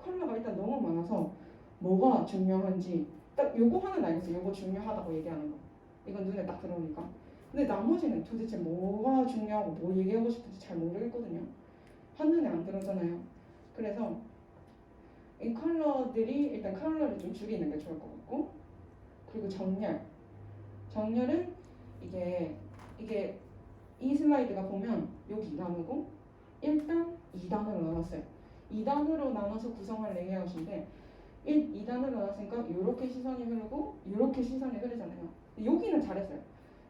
Speaker 1: 컬러가 일단 너무 많아서 뭐가 중요한지 딱 요거 하나는 알겠어요. 요거 중요하다고 얘기하는 거. 이건 눈에 딱 들어오니까. 근데 나머지는 도대체 뭐가 중요하고 뭐 얘기하고 싶은지 잘 모르겠거든요. 한눈에 안 들어오잖아요. 그래서 이 컬러들이 일단 컬러를 좀 줄이는 게 좋을 것 같고, 그리고 정렬은 이게 이 슬라이드가 보면 여기 나누고 일단 2단으로 나눴어요. 2단으로 나눠서 구성한 레이아웃인데, 2단으로 나왔으니까 이렇게 시선이 흐르고 이렇게 시선이 흐르잖아요. 여기는 잘했어요.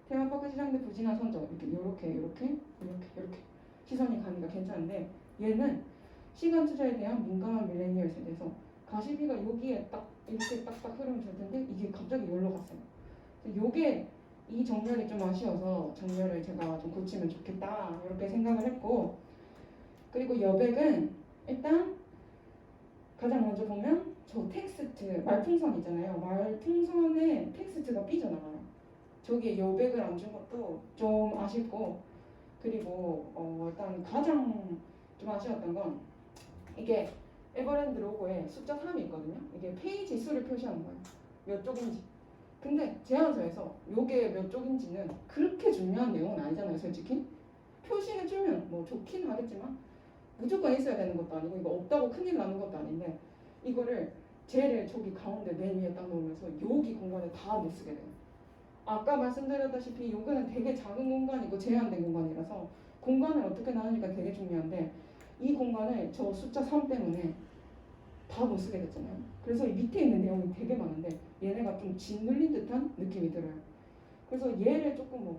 Speaker 1: 테마파크 시장대 부진한 선적 이렇게 시선이 가니까 괜찮은데 얘는 시간 투자에 대한 민감한 밀레니얼 세대에서 가시비가 여기에 딱 이렇게 딱딱 흐르면 될 텐데 이게 갑자기 여기로 갔어요. 요게 이 정렬이 좀 아쉬워서 정렬을 제가 좀 고치면 좋겠다 이렇게 생각을 했고, 그리고 여백은 일단 가장 먼저 보면 저 텍스트 말풍선 있잖아요. 말풍선에 텍스트가 삐져나가요. 저기에 여백을 안 준 것도 좀 아쉽고, 그리고 일단 가장 좀 아쉬웠던 건 이게 에버랜드 로고에 숫자 3이 있거든요. 이게 페이지 수를 표시하는 거예요. 몇 쪽인지. 근데 제안서에서 요게 몇 쪽인지는 그렇게 중요한 내용은 아니잖아요, 솔직히. 표시해주면 뭐 좋긴 하겠지만 무조건 있어야 되는 것도 아니고 이거 없다고 큰일 나는 것도 아닌데 이거를 쟤를 저기 가운데 맨 위에 딱 놓으면서 여기 공간에 다 못 쓰게 돼요. 아까 말씀드렸다시피 요거는 되게 작은 공간이고 제한된 공간이라서 공간을 어떻게 나누니까 되게 중요한데 이 공간을 저 숫자 3 때문에 다 못 쓰게 됐잖아요. 그래서 이 밑에 있는 내용이 되게 많은데 얘네가 좀 짓눌린 듯한 느낌이 들어요. 그래서 얘를 조금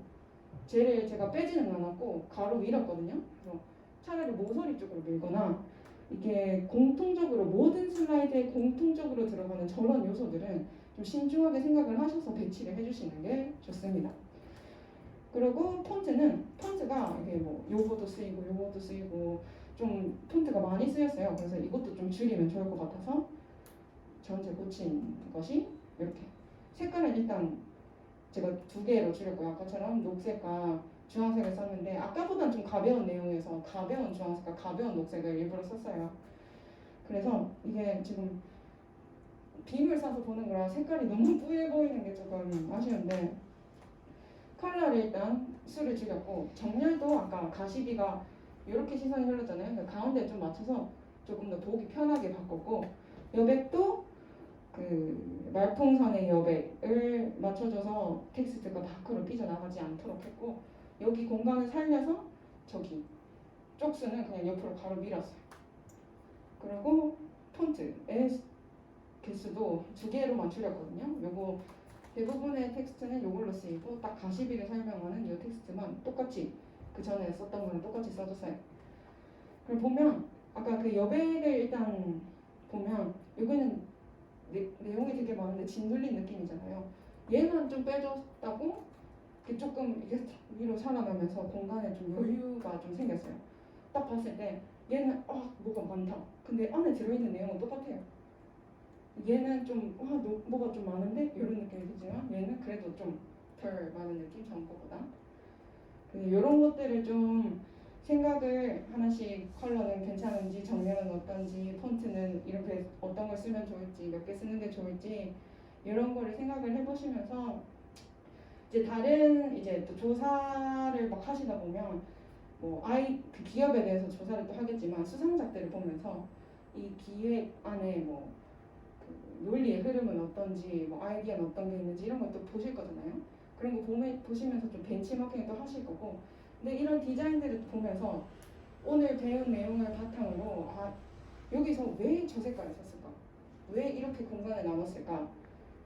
Speaker 1: 쟤를 제가 빼지는 않았고 가로 밀었거든요. 그래서 차라리 모서리 쪽으로 밀거나 이게 공통적으로 모든 슬라이드에 공통적으로 들어가는 저런 요소들은 좀 신중하게 생각을 하셔서 배치를 해주시는 게 좋습니다. 그리고 폰트가 이게 요거도 쓰이고 요거도 쓰이고 좀 폰트가 많이 쓰였어요. 그래서 이것도 좀 줄이면 좋을 것 같아서 전체 고친 것이 이렇게. 색깔은 일단 제가 2개로 줄였고요. 아까처럼 녹색과 주황색을 썼는데 아까보단 좀 가벼운 내용에서 가벼운 주황색과 가벼운 녹색을 일부러 썼어요. 그래서 이게 지금 빔을 쏴서 보는 거라 색깔이 너무 뿌예 보이는 게 조금 아쉬운데 컬러를 일단 수를 줄였고 정렬도 아까 가시비가 이렇게 시선이 흘렀잖아요. 그러니까 가운데 좀 맞춰서 조금 더 보기 편하게 바꿨고 여백도 그 말풍선의 여백을 맞춰줘서 텍스트가 밖으로 삐져나가지 않도록 했고 여기 공간을 살려서 저기 쪽수는 그냥 옆으로 가로 밀었어요. 그리고 폰트의 개수도 2개로만 줄였거든요. 요거 대부분의 텍스트는 요걸로 쓰이고 딱 가시비를 설명하는 이 텍스트만 똑같이 그 전에 썼던 거랑 똑같이 써줬어요. 그럼 보면 아까 그 여백을 일단 보면 여기는 내용이 되게 많은데 짓눌린 느낌이잖아요. 얘만 좀 빼줬다고 조금 이게 위로 살아가면서 공간에 좀 여유가 좀 생겼어요. 딱 봤을 때 얘는 뭐가 많다. 근데 안에 들어있는 내용은 똑같아요. 얘는 좀 뭐가 좀 많은데 이런 느낌이 들지만 얘는 그래도 좀 덜 많은 느낌, 전 거보다. 이런 것들을 좀 생각을 하나씩 컬러는 괜찮은지 정렬은 어떤지 폰트는 이렇게 어떤 걸 쓰면 좋을지 몇 개 쓰는 게 좋을지 이런 거를 생각을 해보시면서 이제 다른 이제 또 조사를 막 하시다 보면 그 기업에 대해서 조사를 또 하겠지만 수상작들을 보면서 이 기획 안에 그 논리의 흐름은 어떤지 아이디어는 어떤 게 있는지 이런 것도 보실 거잖아요. 그런 거 보시면서 좀 벤치마킹도 하실 거고, 근데 이런 디자인들을 보면서 오늘 배운 내용을 바탕으로 여기서 왜 저 색깔을 썼을까? 왜 이렇게 공간을 나눴을까?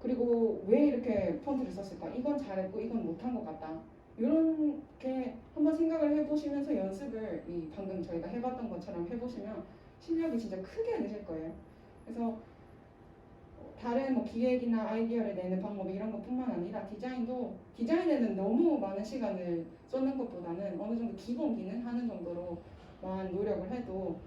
Speaker 1: 그리고 왜 이렇게 폰트를 썼을까? 이건 잘했고 이건 못한 것 같다. 이렇게 한번 생각을 해보시면서 연습을 방금 저희가 해봤던 것처럼 해보시면 실력이 진짜 크게 느실 거예요. 그래서 다른 기획이나 아이디어를 내는 방법 이런 것뿐만 아니라 디자인에는 너무 많은 시간을 쏟는 것보다는 어느 정도 기본기는 하는 정도로만 노력을 해도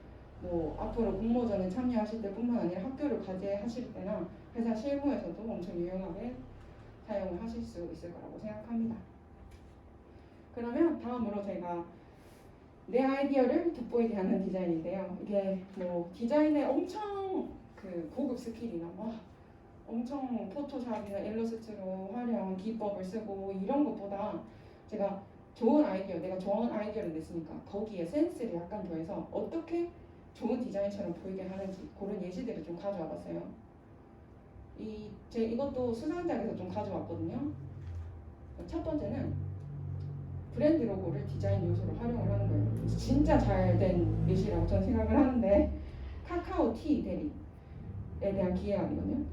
Speaker 1: 앞으로 공모전에 참여하실 때뿐만 아니라 학교를 과제하실 때나 회사 실무에서도 엄청 유용하게 사용을 하실 수 있을 거라고 생각합니다. 그러면 다음으로 제가 내 아이디어를 돋보이게 하는 디자인인데요. 이게 디자인에 엄청 그 고급 스킬이나 엄청 포토샵이나 일러스트로 화려한 기법을 쓰고 이런 것보다 제가 내가 좋은 아이디어를 냈으니까 거기에 센스를 약간 더해서 어떻게 좋은 디자인처럼 보이게 하는지 그런 예시들을 좀 가져와 봤어요. 이것도 수상작에서 좀 가져왔거든요. 첫 번째는 브랜드 로고를 디자인 요소로 활용을 하는 거예요. 진짜 잘 된 예시라고 저는 생각을 하는데 카카오 티 대리 대한 기획안이거든요.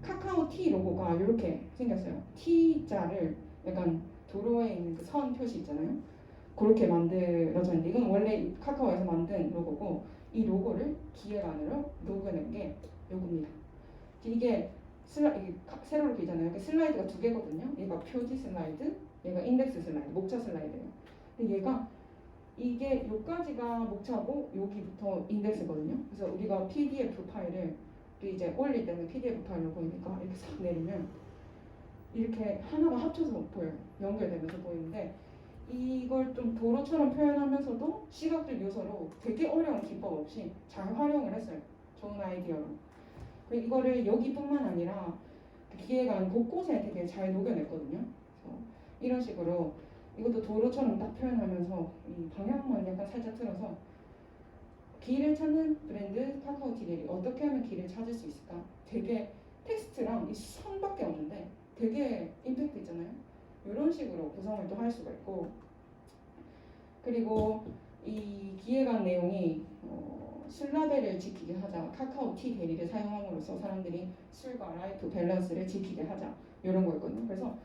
Speaker 1: 카카오 T 로고가 이렇게 생겼어요. T자를 약간 도로에 있는 그 선 표시 있잖아요. 그렇게 만들어져 있는데 이건 원래 카카오에서 만든 로고고 이 로고를 기획안으로 녹여낸 게 요겁니다. 이게 이게 세로로 길잖아요. 이렇게 슬라이드가 두 개거든요. 얘가 표지 슬라이드, 얘가 인덱스 슬라이드, 목차 슬라이드예요. 근데 얘가 이게 요까지가 목차고 여기부터 인덱스거든요. 그래서 우리가 PDF 파일을 이제 올릴 때는 PDF 파일로 보이니까 이렇게 싹 내리면 이렇게 하나가 합쳐서 보여요. 연결되면서 보이는데 이걸 좀 도로처럼 표현하면서도 시각적 요소로 되게 어려운 기법 없이 잘 활용을 했어요. 좋은 아이디어로. 이거를 여기뿐만 아니라 기획안 곳곳에 되게 잘 녹여냈거든요. 그래서 이런 식으로 이것도 도로처럼 딱 표현하면서 이 방향만 약간 살짝 틀어서 길을 찾는 브랜드 카카오 TV를 어떻게 하면 길을 찾을 수 있을까? 되게 텍스트랑 이 선밖에 없는데 되게 임팩트 있잖아요. 이런 식으로 구성을 또 할 수가 있고 그리고 이 기획안 내용이 술라벨을 지키게 하자. 카카오 티 대리를 사용함으로써 사람들이 술과 라이프 밸런스를 지키게 하자. 이런 거였거든요. 그래서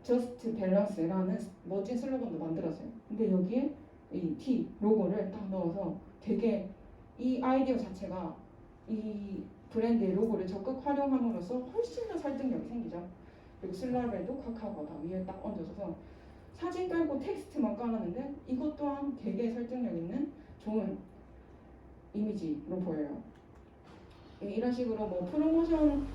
Speaker 1: 저스트 밸런스라는 멋진 슬로건도 만들었어요. 근데 여기에 이 T 로고를 딱 넣어서 되게 이 아이디어 자체가 이 브랜드의 로고를 적극 활용함으로써 훨씬 더 설득력이 생기죠. 그리고 슬라벨도 카카오가 다 위에 딱 얹어져서 사진 깔고 텍스트만 깔았는데 이것 또한 되게 설득력 있는 좋은 이미지로 보여요. 이런 식으로 뭐 프로모션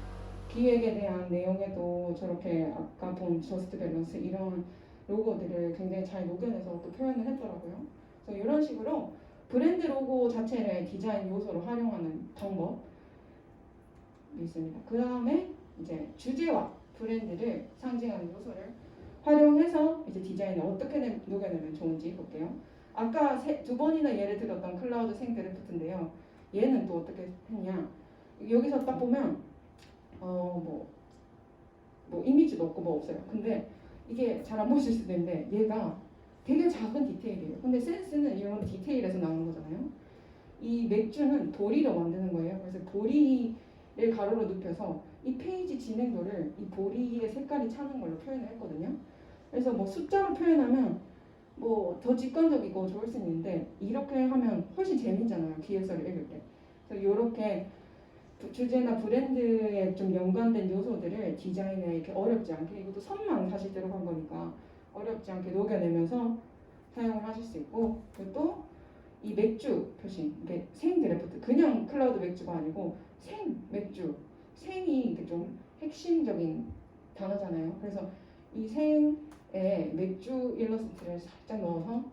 Speaker 1: 기획에 대한 내용에도 저렇게 아까 본 저스트 밸런스 이런 로고들을 굉장히 잘 녹여내서 또 표현을 했더라고요. 그래서 이런 식으로 브랜드 로고 자체를 디자인 요소로 활용하는 방법이 있습니다. 그 다음에 이제 주제와 브랜드를 상징하는 요소를 활용해서 이제 디자인을 어떻게 녹여내면 좋은지 볼게요. 아까 두 번이나 예를 들었던 클라우드 생드래프트인데요. 얘는 또 어떻게 했냐? 여기서 딱 보면 뭐 이미지도 없고 뭐 없어요. 근데 이게 잘 안 보실 수도 있는데 얘가 되게 작은 디테일이에요. 근데 센스는 이런 디테일에서 나오는 거잖아요. 이 맥주는 보리로 만드는 거예요. 그래서 보리를 가로로 눕혀서 이 페이지 진행도를 이 보리의 색깔이 차는 걸로 표현을 했거든요. 그래서 뭐 숫자로 표현하면 뭐 더 직관적이고 좋을 수 있는데 이렇게 하면 훨씬 재밌잖아요. 기획서를 읽을 때. 그래서 이렇게 주제나 브랜드에 좀 연관된 요소들을 디자인에 이렇게 어렵지 않게 이것도 선만 사실 들어간 거니까 어렵지 않게 녹여내면서 사용을 하실 수 있고 그리고 또 이 맥주 표시 이게 생 드래프트 그냥 클라우드 맥주가 아니고 생 맥주 생이 이게 좀 핵심적인 단어잖아요. 그래서 이 생에 맥주 일러스트를 살짝 넣어서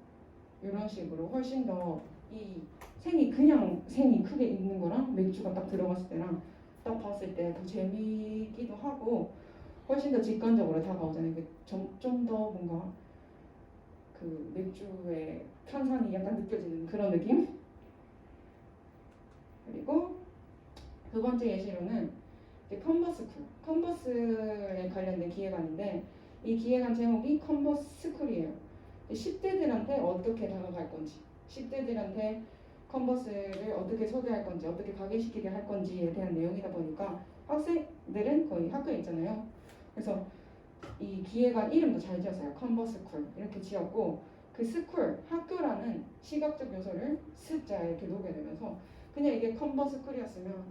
Speaker 1: 이런 식으로 훨씬 더 이 생이 그냥 생이 크게 있는 거랑 맥주가 딱 들어갔을 때랑 딱 봤을 때 더 재미기도 하고 훨씬 더 직관적으로 다가오잖아요. 좀 더 뭔가 그 맥주의 탄산이 약간 느껴지는 그런 느낌. 그리고 두 번째 예시로는 컨버스 쿨, 컨버스에 관련된 기획안인데 이 기획안 제목이 컨버스 쿨이에요. 10대들한테 어떻게 다가갈 건지 10대들한테 컨버스를 어떻게 소개할 건지 어떻게 각인시키게 할 건지에 대한 내용이다 보니까 학생들은 거의 학교에 있잖아요. 그래서 이 기획안 이름도 잘 지었어요. 컨버스 쿨 이렇게 지었고 그 스쿨 학교라는 시각적 요소를 스자에 이렇게 녹여내면서 그냥 이게 컨버스 쿨이었으면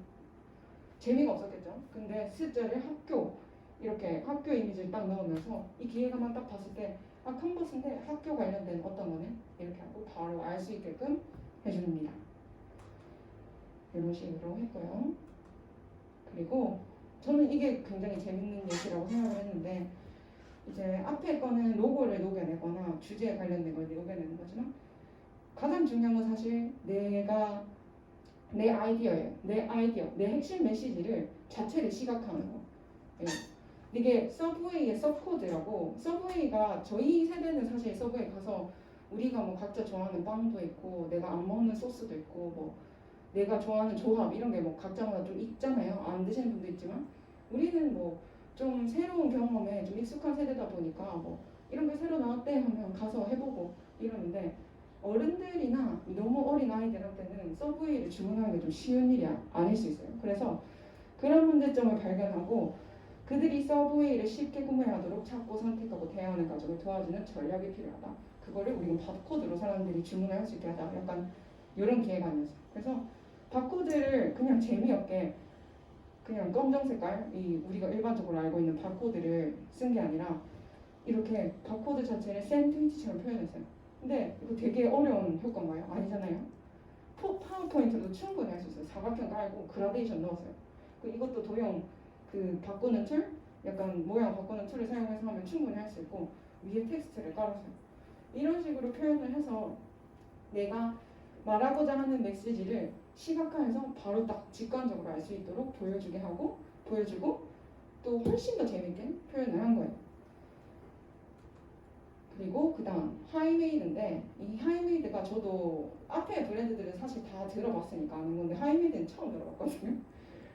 Speaker 1: 재미가 없었겠죠. 근데 스자를 학교 이렇게 학교 이미지를 딱 넣으면서 이 기획안만 딱 봤을 때 아 컨버스인데 학교 관련된 어떤 거네 이렇게 하고 바로 알 수 있게끔 해줍니다. 이런 식으로 했고요. 그리고 저는 이게 굉장히 재밌는 예시라고 생각을 했는데 이제 앞에 거는 로고를 녹여내거나 주제에 관련된 걸 녹여내는 거지만 가장 중요한 건 사실 내가 내 아이디어예요. 내 핵심 메시지를 자체를 시각화하는 거. 예. 이게 서브웨이의 서브코드라고 서브웨이가 저희 세대는 사실 서브웨이 가서 우리가 뭐 각자 좋아하는 빵도 있고 내가 안 먹는 소스도 있고 뭐 내가 좋아하는 조합 이런 게 뭐 각자마다 좀 있잖아요. 안 드시는 분도 있지만 우리는 뭐 좀 새로운 경험에 좀 익숙한 세대다 보니까 뭐 이런 게 새로 나왔대 하면 가서 해보고 이러는데 어른들이나 너무 어린 아이들한테는 서브웨이를 주문하는 게 좀 쉬운 일이 아닐 수 있어요. 그래서 그런 문제점을 발견하고 그들이 서브웨이를 쉽게 구매하도록 찾고 선택하고 대응하는 과정을 도와주는 전략이 필요하다. 그거를 우리는 바코드로 사람들이 주문을 할 수 있게 하자. 약간 이런 기획 아니었어요. 그래서 바코드를 그냥 재미없게 그냥 검정 색깔, 이 우리가 일반적으로 알고 있는 바코드를 쓴 게 아니라 이렇게 바코드 자체를 샌드위치처럼 표현했어요. 근데 이거 되게 어려운 효과인가요? 아니잖아요. 파워포인트도 충분히 할 수 있어요. 사각형 깔고 그라데이션 넣었어요. 이것도 도형 그 바꾸는 툴, 약간 모양 바꾸는 툴을 사용해서 하면 충분히 할 수 있고 위에 텍스트를 깔았어요. 이런 식으로 표현을 해서 내가 말하고자 하는 메시지를 시각화해서 바로 딱 직관적으로 알 수 있도록 보여주고 또 훨씬 더 재밌게 표현을 한 거예요. 그리고 그 다음 하이메이드인데 이 하이메이드가 저도 앞에 브랜드들은 사실 다 들어봤으니까 아는 건데 하이메이드는 처음 들어봤거든요.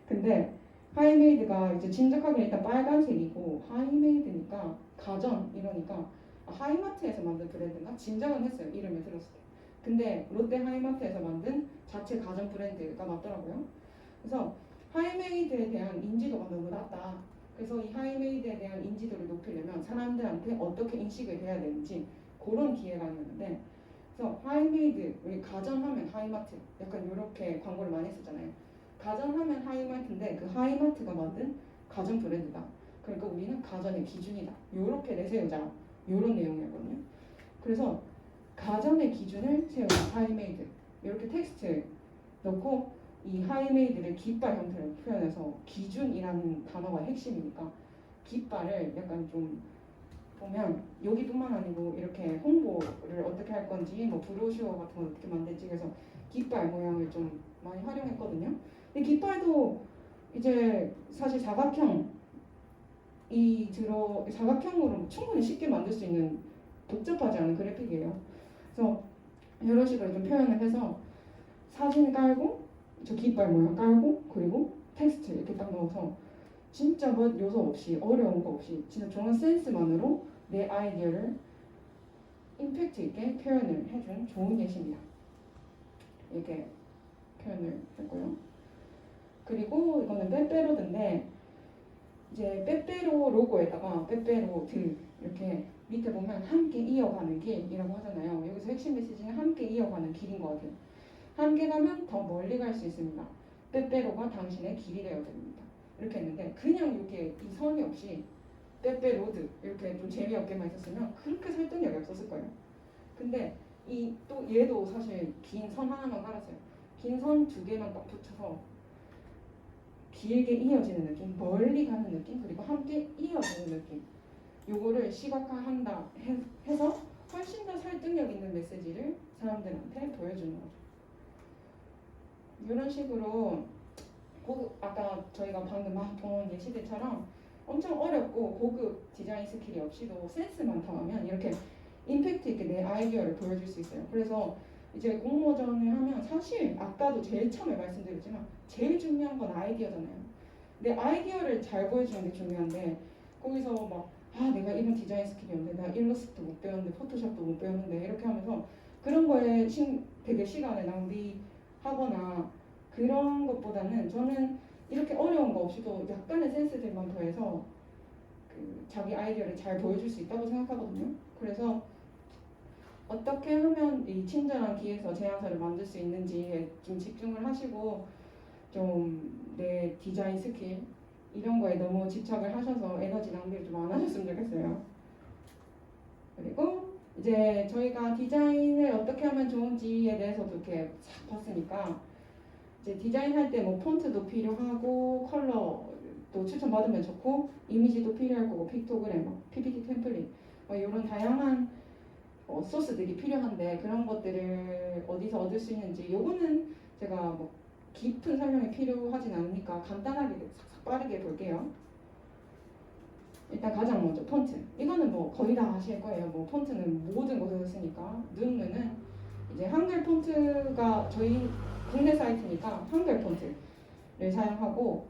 Speaker 1: 근데 하이메이드가 이제 짐작하기엔 일단 빨간색이고 하이메이드니까 가전 이러니까 하이마트에서 만든 브랜드인가 짐작은 했어요. 이름을 들었을 때. 근데 롯데 하이마트에서 만든 자체 가전 브랜드가 맞더라고요. 그래서 하이메이드에 대한 인지도가 너무 낮다. 그래서 이 하이메이드에 대한 인지도를 높이려면 사람들한테 어떻게 인식을 해야 되는지 그런 기획안이었는데 그래서 하이메이드, 우리 가전하면 하이마트 약간 이렇게 광고를 많이 했었잖아요. 가전하면 하이마트인데 그 하이마트가 만든 가전 브랜드다. 그러니까 우리는 가전의 기준이다. 이렇게 내세우자. 이런 내용이었거든요. 그래서 가전의 기준을 세우는 하이메이드 이렇게 텍스트 넣고 이 하이메이드를 깃발 형태로 표현해서 기준이라는 단어가 핵심이니까 깃발을 약간 좀 보면 여기뿐만 아니고 이렇게 홍보를 어떻게 할 건지 뭐 브로슈어 같은 걸 어떻게 만들지 그래서 깃발 모양을 좀 많이 활용했거든요. 근데 깃발도 이제 사실 사각형으로 충분히 쉽게 만들 수 있는 복잡하지 않은 그래픽이에요. 그래서 이런 식으로 좀 표현을 해서 사진 깔고 저 깃발 모양 깔고 그리고 텍스트 이렇게 딱 넣어서 진짜 뭐 요소 없이 어려운 거 없이 진짜 좋은 센스만으로 내 아이디어를 임팩트 있게 표현을 해준 좋은 예시입니다. 이렇게 표현을 했고요. 그리고 이거는 빼빼로드인데 이제 빼빼로 로고에다가 빼빼로드 이렇게 밑에 보면 함께 이어가는 길이라고 하잖아요. 여기서 핵심 메시지는 함께 이어가는 길인 것 같아요. 함께 가면 더 멀리 갈 수 있습니다. 빼빼로가 당신의 길이 되어 드립니다. 이렇게 했는데 그냥 이렇게 이 선이 없이 빼빼로드 이렇게 좀 재미없게만 있었으면 그렇게 설득력이 없었을 거예요. 근데 이 또 얘도 사실 긴 선 하나만 깔았어요. 긴 선 2개만 딱 붙여서 길게 이어지는 느낌, 멀리 가는 느낌, 그리고 함께 이어지는 느낌. 요거를 시각화한다 해서 훨씬 더 설득력 있는 메시지를 사람들한테 보여주는 거죠. 이런 식으로 아까 저희가 방금 막 본 예시들처럼 엄청 어렵고 고급 디자인 스킬이 없이도 센스만 더하면 이렇게 임팩트 있게 내 아이디어를 보여줄 수 있어요. 그래서 이제 공모전을 하면 사실 아까도 제일 처음에 말씀드렸지만 제일 중요한 건 아이디어잖아요. 내 아이디어를 잘 보여주는 게 중요한데 거기서 막 내가 이런 디자인 스킬이 없는데 나 일러스트도 못 배웠는데 포토샵도 못 배웠는데 이렇게 하면서 그런 거에 되게 시간을 낭비하거나 그런 것보다는 저는 이렇게 어려운 거 없이도 약간의 센스들만 더해서 그 자기 아이디어를 잘 보여줄 수 있다고 생각하거든요. 그래서 어떻게 하면 이 친절한 기획서 제안서를 만들 수 있는지에 좀 집중을 하시고 좀 내 디자인 스킬 이런 거에 너무 집착을 하셔서 에너지 낭비를 좀 안 하셨으면 좋겠어요. 그리고 이제 저희가 디자인을 어떻게 하면 좋은지에 대해서도 이렇게 싹 봤으니까 이제 디자인할 때 뭐 폰트도 필요하고 컬러도 추천받으면 좋고 이미지도 필요할 거고 픽토그램, PPT 템플릿 이런 다양한 소스들이 필요한데 그런 것들을 어디서 얻을 수 있는지 요거는 제가 뭐 깊은 설명이 필요하진 않으니까 간단하게 싹싹 빠르게 볼게요. 일단 가장 먼저 폰트. 이거는 뭐 거의 다 아실 거예요. 뭐 폰트는 모든 곳에서 쓰니까 눈은 이제 한글 폰트가 저희 국내 사이트니까 한글 폰트를 사용하고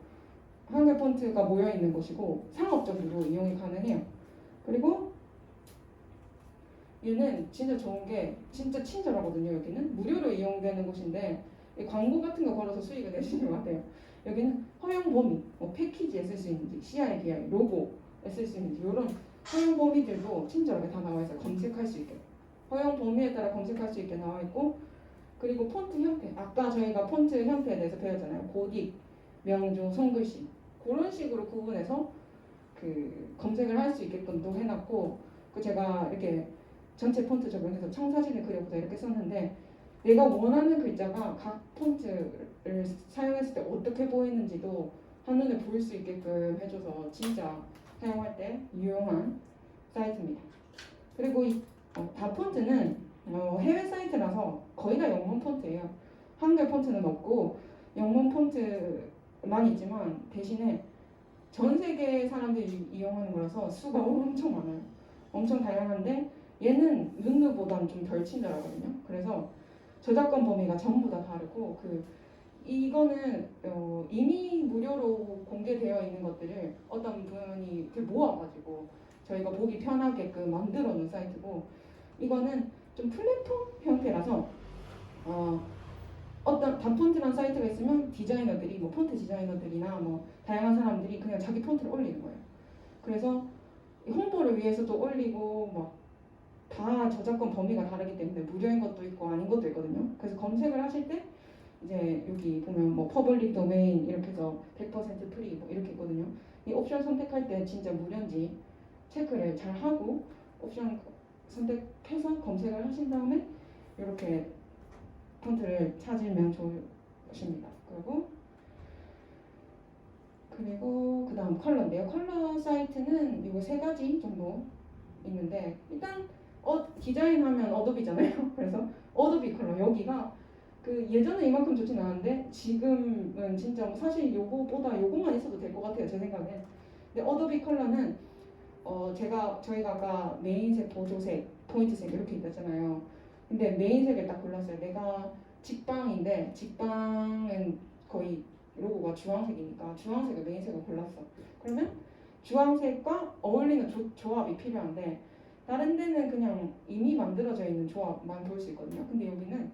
Speaker 1: 한글 폰트가 모여 있는 곳이고 상업적으로 이용이 가능해요. 그리고 얘는 진짜 좋은 게 진짜 친절하거든요. 여기는 무료로 이용되는 곳인데 광고 같은 거 걸어서 수익을 내시는 것 같아요. 여기는 허용 범위, 뭐 패키지에 쓸 수 있는지, CI/BI, 로고에 쓸 수 있는지 이런 허용 범위들도 친절하게 다 나와 있어요. 검색할 수 있게. 허용 범위에 따라 검색할 수 있게 나와 있고, 그리고 폰트 형태. 아까 저희가 폰트 형태에 대해서 배웠잖아요. 고딕, 명조, 손글씨. 그런 식으로 구분해서 그 검색을 할 수 있게끔 또 해놨고, 그 제가 이렇게 전체 폰트 적용해서 청사진을 그려보자 이렇게 썼는데, 내가 원하는 글자가 각 폰트를 사용했을 때 어떻게 보이는지도 한눈에 보일 수 있게끔 해줘서 진짜 사용할 때 유용한 사이트입니다. 그리고 이 다폰트는 해외 사이트라서 거의 다 영문 폰트예요. 한글 폰트는 없고 영문 폰트만 있지만 대신에 전 세계 사람들이 이용하는 거라서 수가 엄청 많아요. 엄청 다양한데 얘는 눈누보다는 좀 덜 친절하거든요. 그래서 저작권 범위가 전부 다 다르고 이거는 이미 무료로 공개되어 있는 것들을 어떤 분이 이렇게 모아가지고 저희가 보기 편하게끔 만들어 놓은 사이트고, 이거는 좀 플랫폼 형태라서 어떤 단폰트란 사이트가 있으면 디자이너들이 뭐 폰트 디자이너들이나 뭐 다양한 사람들이 그냥 자기 폰트를 올리는 거예요. 그래서 홍보를 위해서도 올리고 막 다 저작권 범위가 다르기 때문에 무료인 것도 있고 아닌 것도 있거든요. 그래서 검색을 하실 때 이제 여기 보면 뭐 퍼블릭 도메인 이렇게 해서 100% 프리 뭐 이렇게 있거든요. 이 옵션 선택할 때 진짜 무료인지 체크를 잘 하고 옵션 선택해서 검색을 하신 다음에 이렇게 폰트를 찾으면 좋으십니다. 그리고 그 다음 컬러인데요. 컬러 사이트는 이거 3가지 정도 있는데, 일단 디자인하면 어도비잖아요. 그래서 어도비 컬러 여기가 그 예전에 이만큼 좋진 않았는데 지금은 진짜 사실 요거보다 요거만 있어도 될 것 같아요, 제 생각엔. 근데 어도비 컬러는 저희가 아까 메인색, 보조색, 포인트색 이렇게 있었잖아요. 근데 메인색을 딱 골랐어요. 내가 직방인데 직방은 거의 로고가 주황색이니까 주황색을 메인색을 골랐어. 그러면 주황색과 어울리는 조합이 필요한데 다른 데는 그냥 이미 만들어져 있는 조합만 볼 수 있거든요. 근데 여기는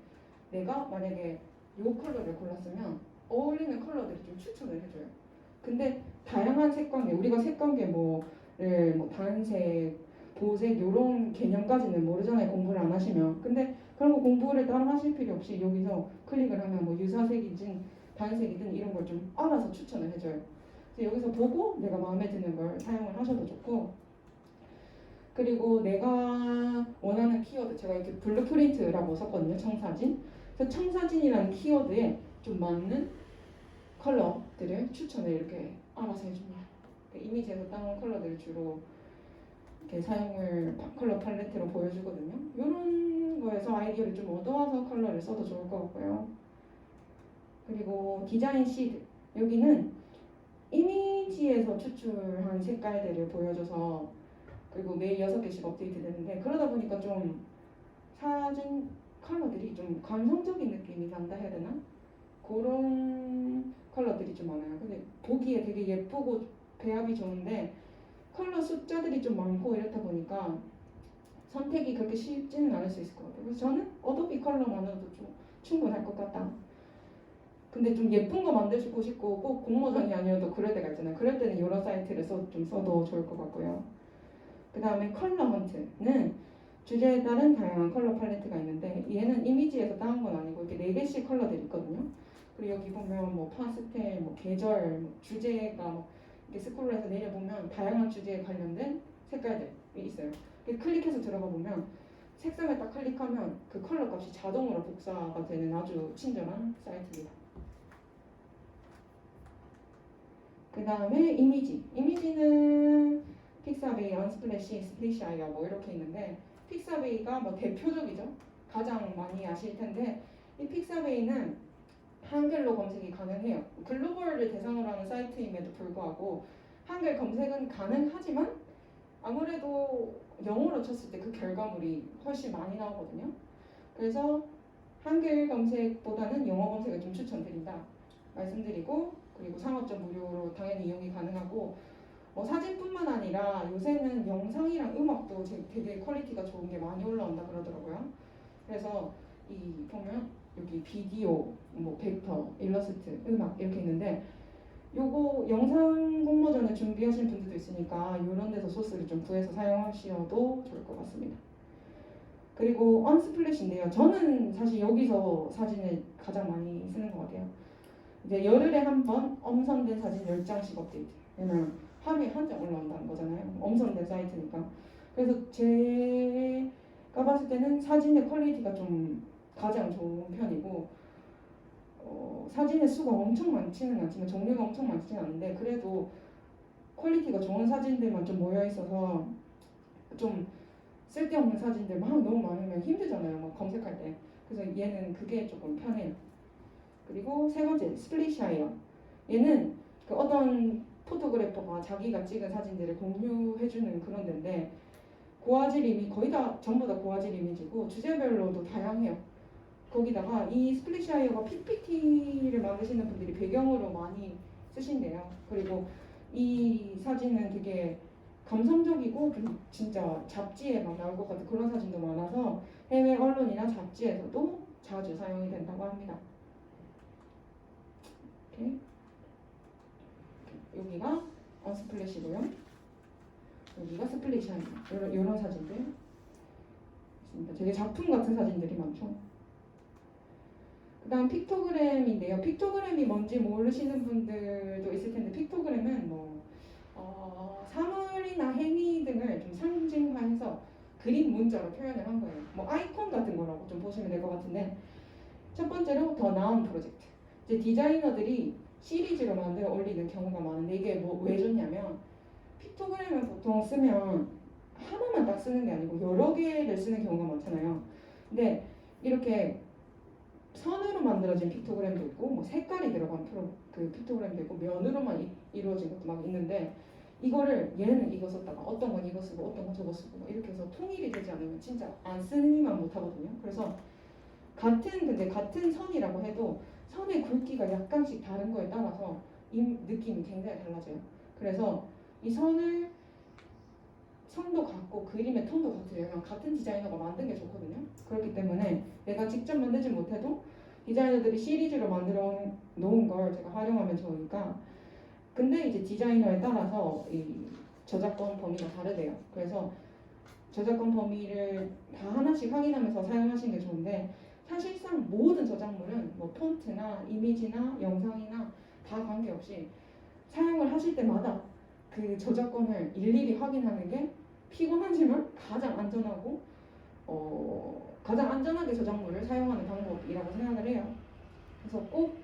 Speaker 1: 내가 만약에 요 컬러를 골랐으면 어울리는 컬러들을 좀 추천을 해줘요. 근데 다양한 색관계, 우리가 색관계 뭐 단색, 보색 이런 개념까지는 모르잖아요. 공부를 안 하시면. 근데 그런 거 공부를 따로 하실 필요 없이 여기서 클릭을 하면 뭐 유사색이든 단색이든 이런 걸 좀 알아서 추천을 해줘요. 그래서 여기서 보고 내가 마음에 드는 걸 사용을 하셔도 좋고, 그리고 내가 원하는 키워드, 제가 이렇게 블루프린트라고 썼거든요. 청사진. 그래서 청사진이라는 키워드에 좀 맞는 컬러들을 추천을 이렇게 알아서 해줍니다. 이미지에서 따온 컬러들을 주로 이렇게 사용을 컬러 팔레트로 보여주거든요. 이런 거에서 아이디어를 좀 얻어와서 컬러를 써도 좋을 것 같고요. 그리고 디자인 시드, 여기는 이미지에서 추출한 색깔들을 보여줘서, 그리고 매일 6개씩 업데이트 되는데, 그러다 보니까 좀 사진 컬러들이 좀 감성적인 느낌이 난다 해야 되나? 그런 컬러들이 좀 많아요. 근데 보기에 되게 예쁘고 배합이 좋은데 컬러 숫자들이 좀 많고 이렇다 보니까 선택이 그렇게 쉽지는 않을 수 있을 것 같아요. 그래서 저는 어도비 컬러만으로도 좀 충분할 것 같다. 근데 좀 예쁜 거 만들고 싶고 꼭 공모전이 아니어도 그럴 때가 있잖아요. 그럴 때는 이런 사이트를 좀 써도 좋을 것 같고요. 그 다음에 컬러 헌트는 주제에 따른 다양한 컬러 팔레트가 있는데, 얘는 이미지에서 따온 건 아니고 이렇게 4개씩 컬러들이 있거든요. 그리고 여기 보면 뭐 파스텔, 뭐 계절, 뭐 주제가 뭐 이렇게 스크롤해서 내려보면 다양한 주제에 관련된 색깔들이 있어요. 클릭해서 들어가 보면 색상을 딱 클릭하면 그 컬러 값이 자동으로 복사가 되는 아주 친절한 사이트입니다. 그 다음에 이미지는 픽사베이, 언스플래시, 스플리시아이어 뭐 이렇게 있는데, 픽사베이가 뭐 대표적이죠. 가장 많이 아실 텐데, 이 픽사베이는 한글로 검색이 가능해요. 글로벌을 대상으로 하는 사이트임에도 불구하고 한글 검색은 가능하지만 아무래도 영어로 쳤을 때 그 결과물이 훨씬 많이 나오거든요. 그래서 한글 검색보다는 영어 검색을 좀 추천드린다 말씀드리고, 그리고 상업적 무료로 당연히 이용이 가능하고, 사진뿐만 아니라 요새는 영상이랑 음악도 되게 퀄리티가 좋은 게 많이 올라온다 그러더라고요. 그래서 이 보면 여기 비디오, 뭐 벡터, 일러스트, 음악 이렇게 있는데, 요거 영상 공모전을 준비하시는 분들도 있으니까 이런 데서 소스를 좀 구해서 사용하셔도 좋을 것 같습니다. 그리고 언스플래시인데요. 저는 사실 여기서 사진을 가장 많이 쓰는 것 같아요. 이제 열흘에 한 번 엄선된 사진 10장씩 업데이트. 왜냐면 하루에 한 장 올라온다는 거잖아요. 엄선된 사이트니까. 그래서 제가 봤을 때는 사진의 퀄리티가 좀 가장 좋은 편이고 사진의 수가 엄청 많지는 않지만 종류가 엄청 많지는 않은데 그래도 퀄리티가 좋은 사진들만 좀 모여 있어서 좀 쓸데없는 사진들 막 너무 많으면 힘들잖아요. 막 검색할 때. 그래서 얘는 그게 조금 편해요. 그리고 세 번째 스플릿샤이어. 얘는 그 어떤 포토그래퍼가 자기가 찍은 사진들을 공유해주는 그런 데인데 고화질 이미 거의 다 전부 다 고화질 이미지고 주제별로도 다양해요. 거기다가 이 스플릿샤이어가 PPT를 만드시는 분들이 배경으로 많이 쓰신대요. 그리고 이 사진은 되게 감성적이고 진짜 잡지에 막 나올 것 같은 그런 사진도 많아서 해외 언론이나 잡지에서도 자주 사용이 된다고 합니다. 이렇게 여기가 언스플래시고요. 여기가 스플릿샤이어. 이런 사진들 있습니다. 되게 작품 같은 사진들이 많죠. 그 다음 픽토그램인데요. 픽토그램이 뭔지 모르시는 분들도 있을 텐데 픽토그램은 사물이나 행위 등을 좀 상징화해서 그림 문자로 표현을 한 거예요. 뭐 아이콘 같은 거라고 좀 보시면 될 것 같은데 첫 번째로 더 나은 프로젝트. 이제 디자이너들이 시리즈로 만들어 올리는 경우가 많은데 이게 뭐 왜 좋냐면 픽토그램을 보통 쓰면 하나만 딱 쓰는 게 아니고 여러 개를 쓰는 경우가 많잖아요. 근데 이렇게 선으로 만들어진 픽토그램도 있고 뭐 색깔이 들어간 그 픽토그램도 있고 면으로만 이루어진 것도 막 있는데 이거를 얘는 이거 썼다가 어떤 건 이거 쓰고 어떤 건 저거 쓰고 이렇게 해서 통일이 되지 않으면 진짜 안 쓰니만 못하거든요. 그래서 근데 같은 선이라고 해도 선의 굵기가 약간씩 다른 거에 따라서 이 느낌이 굉장히 달라져요. 그래서 이 선도 같고 그림의 톤도 같으려면 같은 디자이너가 만든 게 좋거든요. 그렇기 때문에 내가 직접 만들지 못해도 디자이너들이 시리즈로 만들어 놓은 걸 제가 활용하면 좋으니까 근데 이제 디자이너에 따라서 이 저작권 범위가 다르대요. 그래서 저작권 범위를 다 하나씩 확인하면서 사용하시는 게 좋은데 사실상 모든 저작물은 뭐 폰트나 이미지나 영상이나 다 관계없이 사용을 하실 때마다 그 저작권을 일일이 확인하는 게 피곤하지만 가장 안전하고 가장 안전하게 저작물을 사용하는 방법이라고 생각을 해요. 그래서 꼭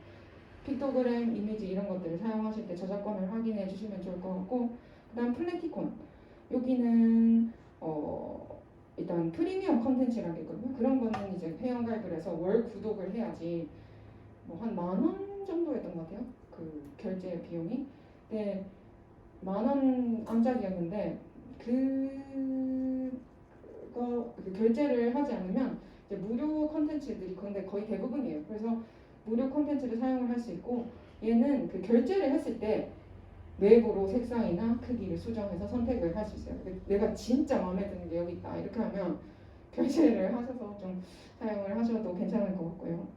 Speaker 1: 픽토그램, 이미지 이런 것들을 사용하실 때 저작권을 확인해 주시면 좋을 것 같고 그다음 플래티콘 여기는 일단 프리미엄 컨텐츠라는 게 있거든요. 그런 거는 이제 회원가입을 해서 월 구독을 해야지 뭐 한 10,000원 정도였던 것 같아요. 그 결제 비용이. 네, 10,000원 안짝이었는데 그 결제를 하지 않으면 이제 무료 컨텐츠들이 근데 거의 대부분이에요. 그래서 무료 컨텐츠를 사용을 할 수 있고 얘는 그 결제를 했을 때 외부로 색상이나 크기를 수정해서 선택을 할 수 있어요. 내가 진짜 마음에 드는 게 여기 있다 이렇게 하면 결제를 하셔서 좀 사용을 하셔도 괜찮을 것 같고요.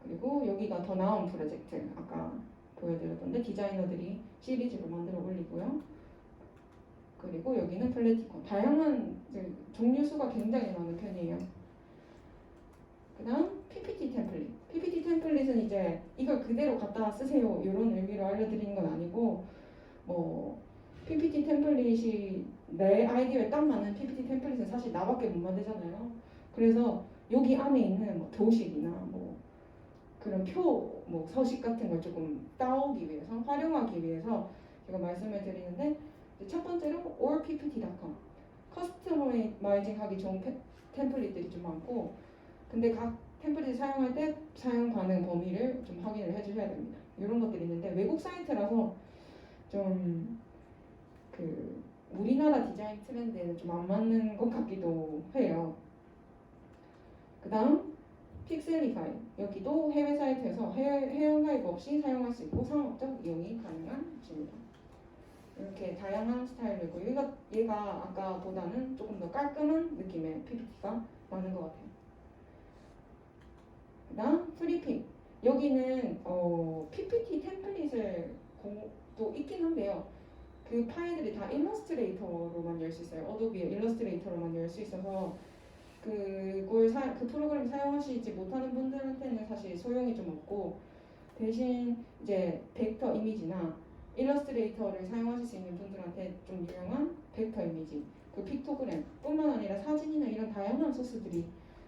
Speaker 1: 그리고 여기가 더 나은 프로젝트 아까 보여드렸던데 디자이너들이 시리즈로 만들어 올리고요. 그리고 여기는 플래티콘 다양한 종류 수가 굉장히 많은 편이에요. 그 다음 PPT 템플릿. PPT 템플릿은 이제 이걸 그대로 갖다 쓰세요 이런 의미로 알려드리는 건 아니고 뭐 PPT 템플릿이 내 아이디어에 딱 맞는 PPT 템플릿은 사실 나밖에 못 만들잖아요. 그래서 여기 안에 있는 뭐 도식이나 뭐 그런 뭐 서식 같은 걸 조금 따오기 위해서 활용하기 위해서 제가 말씀을 드리는데 첫 번째로 allppt.com 커스터마이징하기 좋은 템플릿들이 좀 많고 근데 각 템플릿 사용할 때 사용 가능 범위를 좀 확인을 해주셔야 됩니다. 이런 것들이 있는데 외국 사이트라서 좀 그 우리나라 디자인 트렌드에는 좀 안 맞는 것 같기도 해요. 그 다음 픽셀리파이 여기도 해외 사이트에서 회원 가입 없이 사용할 수 있고 상업적 이용이 가능한 곳입니다. 이렇게 다양한 스타일이고 얘가 아까보다는 조금 더 깔끔한 느낌의 PPT가 많은 것 같아요. 그 다음 프리픽 여기는 PPT 템플릿을 또 있긴 한데요. 그 파일들이 다 일러스트레이터로만 열 수 있어요. 어도비의 일러스트레이터로만 열 수 있어서 그 프로그램 사용하시지 못하는 분들한테는 사실 소용이 좀 없고, 대신 이제 벡터 이미지나 일러스트레이터를 사용하실 수 있는 분들한테 좀 유용한 벡터 이미지, 그 픽토그램 뿐만 아니라 사진이나 이런 다양한 소스들이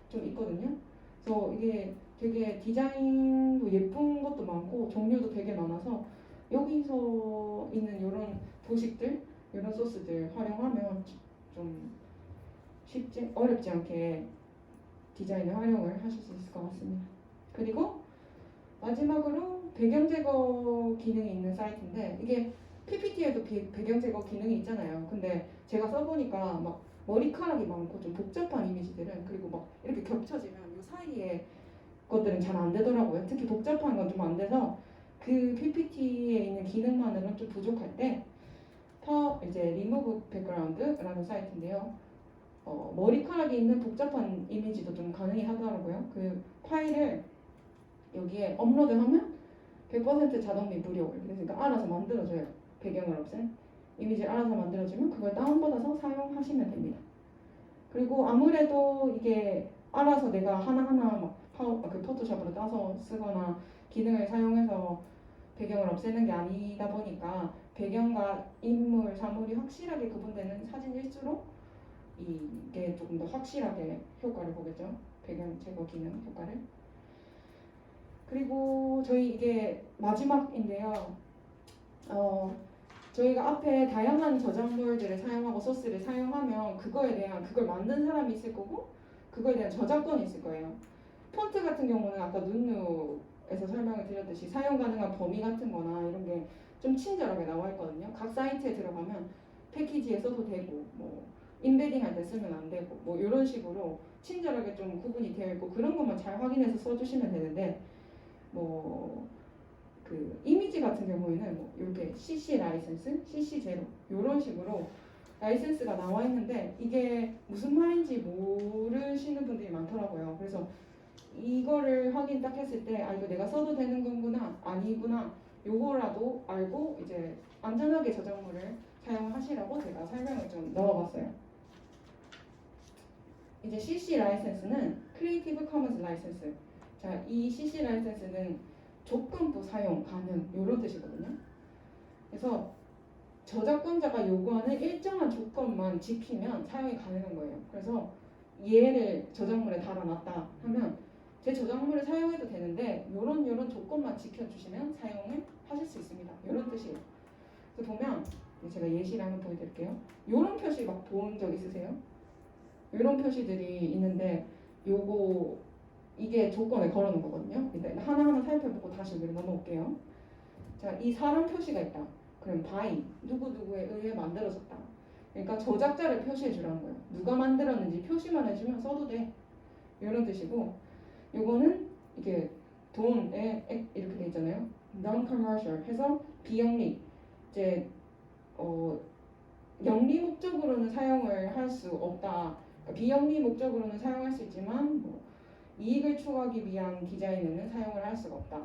Speaker 1: 좀 있거든요. 그래서 이게 되게 디자인도 예쁜 것도 많고 종류도 되게 많아서 여기서 있는 이런 도식들, 이런 소스들 활용하면 좀 어렵지 않게 디자인을 활용을 하실 수 있을 것 같습니다. 그리고 마지막으로 배경 제거 기능이 있는 사이트인데, 이게 PPT에도 배경 제거 기능이 있잖아요. 근데 제가 써보니까 막 머리카락이 많고 좀 복잡한 이미지들은, 그리고 막 이렇게 겹쳐지면 이 사이에 것들은 잘 안 되더라고요. 특히 복잡한 건 좀 안 돼서 그 PPT에 있는 기능만으로는 좀 부족할 때 이제 리무브 백그라운드라는 사이트인데요. 머리카락이 있는 복잡한 이미지도 좀 가능히 하더라고요. 그 파일을 여기에 업로드하면 100% 자동 및 무료, 그러니까 알아서 만들어줘요. 배경을 없앤 이미지를 알아서 만들어주면 그걸 다운받아서 사용하시면 됩니다. 그리고 아무래도 이게 알아서 내가 하나하나 막 그 포토샵으로 따서 쓰거나 기능을 사용해서 배경을 없애는 게 아니다 보니까 배경과 인물, 사물이 확실하게 구분되는 사진일수록 이게 조금 더 확실하게 효과를 보겠죠. 배경 제거 기능 효과를. 그리고 저희 이게 마지막인데요. 저희가 앞에 다양한 저작물들을 사용하고 소스를 사용하면 그걸 만든 사람이 있을 거고 그거에 대한 저작권이 있을 거예요. 폰트 같은 경우는 아까 눈누에서 설명을 드렸듯이 사용 가능한 범위 같은 거나 이런 게 좀 친절하게 나와 있거든요. 각 사이트에 들어가면 패키지에 써도 되고, 뭐 인베딩 할 때 쓰면 안 되고, 뭐 이런 식으로 친절하게 좀 구분이 되어 있고, 그런 것만 잘 확인해서 써주시면 되는데, 뭐 그 이미지 같은 경우에는 뭐 이렇게 CC 라이센스, CC 제로 이런 식으로 라이센스가 나와 있는데 이게 무슨 말인지 모르시는 분들이 많더라고요. 그래서 이거를 확인 딱 했을 때 이거 내가 써도 되는 건구나 아니구나 요거라도 알고 이제 안전하게 저작물을 사용하시라고 제가 설명을 좀 넣어봤어요. 이제 CC 라이센스는 크리에이티브 커먼스 라이센스. 자, 이 CC 라이센스는 조건부 사용 가능 이런 뜻이거든요. 그래서 저작권자가 요구하는 일정한 조건만 지키면 사용이 가능한 거예요. 그래서 얘를 저작물에 달아놨다 하면 제 저작물을 사용해도 되는데 요런 조건만 지켜주시면 사용을 하실 수 있습니다. 이런 뜻이에요. 그래서 보면 제가 예시를 한번 보여드릴게요. 요런 표시 막 본 적 있으세요? 이런 표시들이 있는데 이게 조건에 걸어놓은 거거든요. 근데 하나하나 살펴보고 다시 여기로 넘어올게요. 자, 이 사람 표시가 있다. 그럼 by 누구누구에 의해 만들어졌다. 그러니까 저작자를 표시해 주라는 거예요. 누가 만들었는지 표시만 해주면 써도 돼. 이런 뜻이고, 요거는 이게 돈에 이렇게 돼 있잖아요. non-commercial 해서 비영리, 이제 영리 목적으로는 사용을 할 수 없다. 그러니까 비영리 목적으로는 사용할 수 있지만 뭐 이익을 추구하기 위한 디자인에는 사용을 할 수가 없다.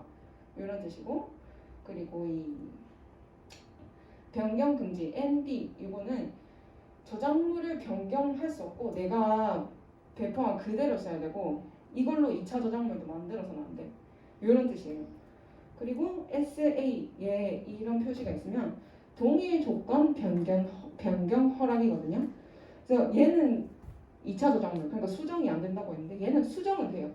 Speaker 1: 이런 뜻이고, 그리고 이 변경 금지 ND 이거는 저작물을 변경할 수 없고 내가 배포한 그대로 써야 되고 이걸로 2차 저작물도 만들어서는 안 돼. 이런 뜻이에요. 그리고 SA에 이런 표시가 있으면 동일 조건 변경 허락이거든요. 그래서 얘는 2차 저작물, 그러니까 수정이 안 된다고 했는데 얘는 수정은 돼요.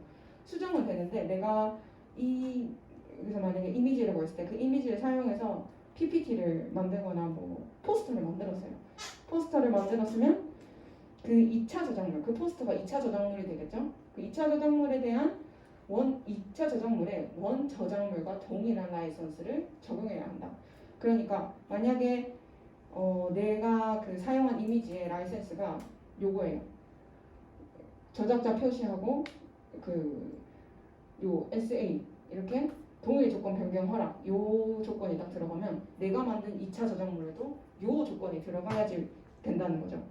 Speaker 1: 수정은 되는데 내가 여기서 만약에 이미지를 보였을 때 그 이미지를 사용해서 PPT를 만들거나 뭐 포스터를 만들었어요. 포스터를 만들었으면 그 2차 저작물, 그 포스터가 2차 저작물이 되겠죠. 그 2차 저작물에 대한 2차 저작물에 원 저작물과 동일한 라이선스를 적용해야 한다. 그러니까 만약에 내가 그 사용한 이미지의 라이센스가 요거예요. 저작자 표시하고 요 SA 이렇게 동일 조건 변경 허락 요 조건이 딱 들어가면 내가 만든 2차 저작물에도 요 조건이 들어가야지 된다는 거죠.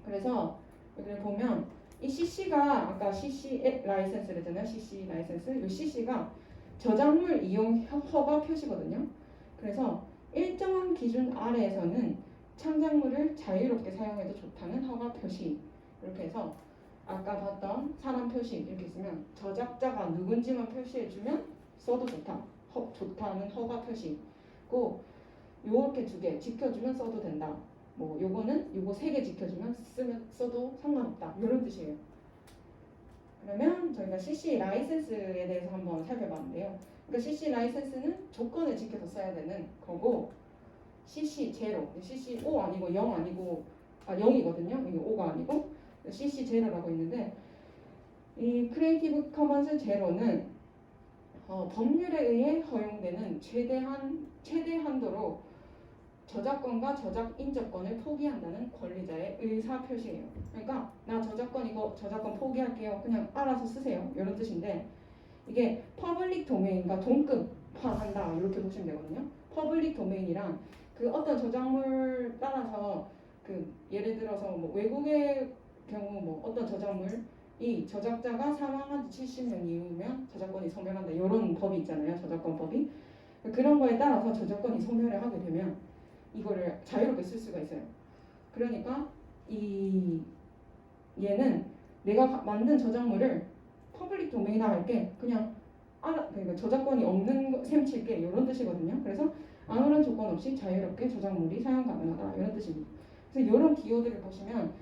Speaker 1: 그래서 여기를 보면 이 CC가 아까 CC 라이센스랬잖아요. CC 라이센스. 이 CC가 저작물 이용 허가 표시거든요. 그래서 일정한 기준 아래에서는 창작물을 자유롭게 사용해도 좋다는 허가 표시. 이렇게 해서 아까 봤던 사람 표시 이렇게 있으면 저작자가 누군지만 표시해주면 써도 좋다는 허가 표시고 요렇게 두 개 지켜주면 써도 된다. 뭐 요거는 요거 세 개 지켜주면 써도 상관없다. 이런 뜻이에요. 그러면 저희가 CC 라이센스에 대해서 한번 살펴봤는데요. 그러니까 CC 라이센스는 조건을 지켜서 써야 되는 거고 CC 제로, CC O 아니고 0 아니고 0이거든요. 이게 O가 아니고 CC 제로라고 있는데 이 크리에이티브 커먼스 제로는 법률에 의해 허용되는 최대한도로 저작권과 저작 인접권을 포기한다는 권리자의 의사 표시예요. 그러니까 나 저작권 포기할게요. 그냥 알아서 쓰세요. 이런 뜻인데 이게 퍼블릭 도메인과 동급화한다 이렇게 보시면 되거든요. 퍼블릭 도메인이란 그 어떤 저작물 따라서 그 예를 들어서 뭐 외국의 경우 뭐 어떤 저작물이 저작자가 사망한 지 70년 이후면 저작권이 소멸한다 이런 법이 있잖아요. 저작권법이. 그런 거에 따라서 저작권이 소멸을 하게 되면 이거를 자유롭게 쓸 수가 있어요. 그러니까 얘는 내가 만든 저작물을 퍼블릭 도메인화 할게 그냥 그러니까 저작권이 없는 셈 칠게 이런 뜻이거든요. 그래서 아무런 조건 없이 자유롭게 저작물이 사용 가능하다 이런 뜻입니다. 그래서 이런 기호들을 보시면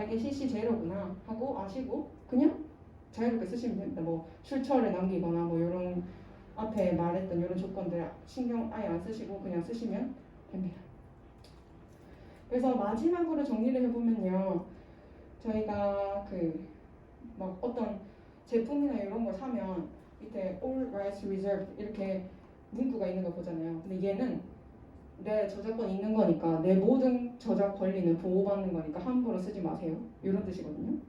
Speaker 1: 이게 CC 제로구나 하고 아시고 그냥 자유롭게 쓰시면 됩니다. 뭐 출처를 남기거나 뭐 이런 앞에 말했던 이런 조건들 신경 아예 안 쓰시고 그냥 쓰시면 됩니다. 그래서 마지막으로 정리를 해보면요. 저희가 막 어떤 제품이나 이런 걸 사면 밑에 All Rights Reserved 이렇게 문구가 있는 거 보잖아요. 근데 얘는 내 저작권 있는 거니까 내 모든 저작 권리는 보호받는 거니까 함부로 쓰지 마세요. 이런 뜻이거든요.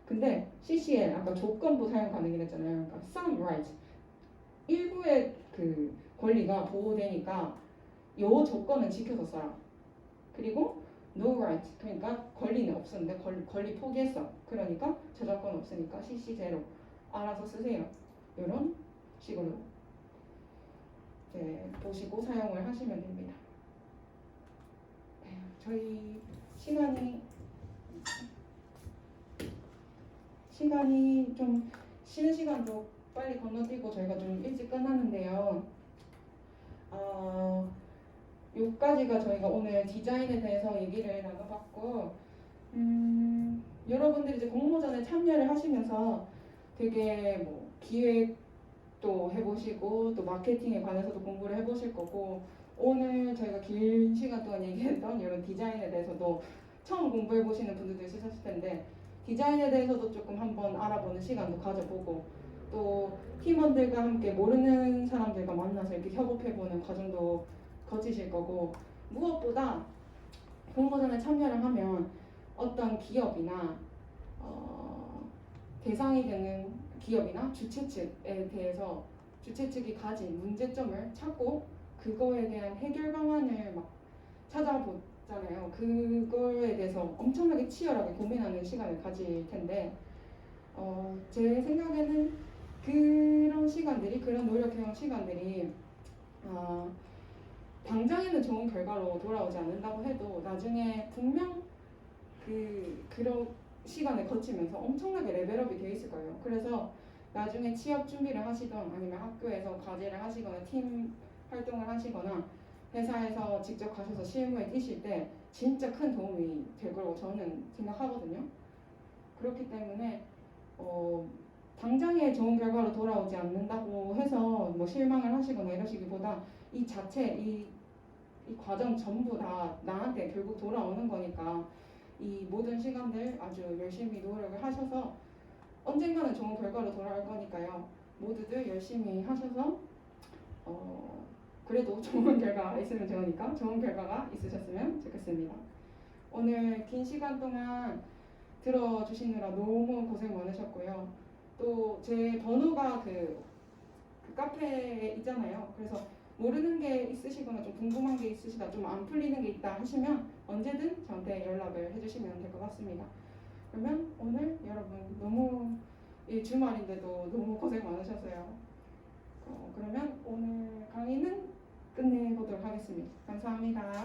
Speaker 1: 근데 CCL 아까 조건부 사용 가능이랬잖아요. 그러니까 some rights 일부의 그 권리가 보호되니까 요 조건은 지켜서 써라. 그리고 no right 그러니까 권리는 없었는데 권리 포기했어. 그러니까 저작권 없으니까 CC 제로 알아서 쓰세요. 이런 식으로 보시고 사용을 하시면 됩니다. 네, 저희 시간이 좀 쉬는 시간도 빨리 건너뛰고 저희가 좀 일찍 끝났는데요. 여기까지가 저희가 오늘 디자인에 대해서 얘기를 나눠봤고 여러분들이 이제 공모전에 참여를 하시면서 되게 뭐 기획도 해보시고 또 마케팅에 관해서도 공부를 해보실 거고 오늘 저희가 긴 시간 동안 얘기했던 이런 디자인에 대해서도 처음 공부해보시는 분들도 있으셨을 텐데 디자인에 대해서도 조금 한번 알아보는 시간도 가져보고 또 팀원들과 함께 모르는 사람들과 만나서 이렇게 협업해보는 과정도 거치실 거고 무엇보다 공모전에 참여를 하면 어떤 기업이나 대상이 되는 기업이나 주최 측에 대해서 주최 측이 가진 문제점을 찾고 그거에 대한 해결 방안을 막 찾아보잖아요. 그거에 대해서 엄청나게 치열하게 고민하는 시간을 가질 텐데 제 생각에는 그런 시간들이 그런 노력해온 시간들이 당장에는 좋은 결과로 돌아오지 않는다고 해도 나중에 분명 그런 시간을 거치면서 엄청나게 레벨업이 돼 있을 거예요. 그래서 나중에 취업 준비를 하시던 아니면 학교에서 과제를 하시거나 팀 활동을 하시거나 회사에서 직접 가셔서 실무에 뛰실 때 진짜 큰 도움이 될 거라고 저는 생각하거든요. 그렇기 때문에 당장에 좋은 결과로 돌아오지 않는다고 해서 뭐 실망을 하시거나 이러시기보다 이 자체 이 과정 전부 다 나한테 결국 돌아오는 거니까 이 모든 시간들 아주 열심히 노력을 하셔서 언젠가는 좋은 결과로 돌아올 거니까요. 모두들 열심히 하셔서 그래도 좋은 결과가 있으면 좋으니까 좋은 결과가 있으셨으면 좋겠습니다. 오늘 긴 시간 동안 들어주시느라 너무 고생 많으셨고요. 또 제 번호가 그 카페에 있잖아요. 그래서 모르는 게 있으시거나 좀 궁금한 게 있으시다 좀 안 풀리는 게 있다 하시면 언제든 저한테 연락을 해주시면 될 것 같습니다. 그러면 오늘 여러분 너무 이 주말인데도 너무 고생 많으셨어요. 그러면 오늘 강의는 끝내보도록 하겠습니다. 감사합니다.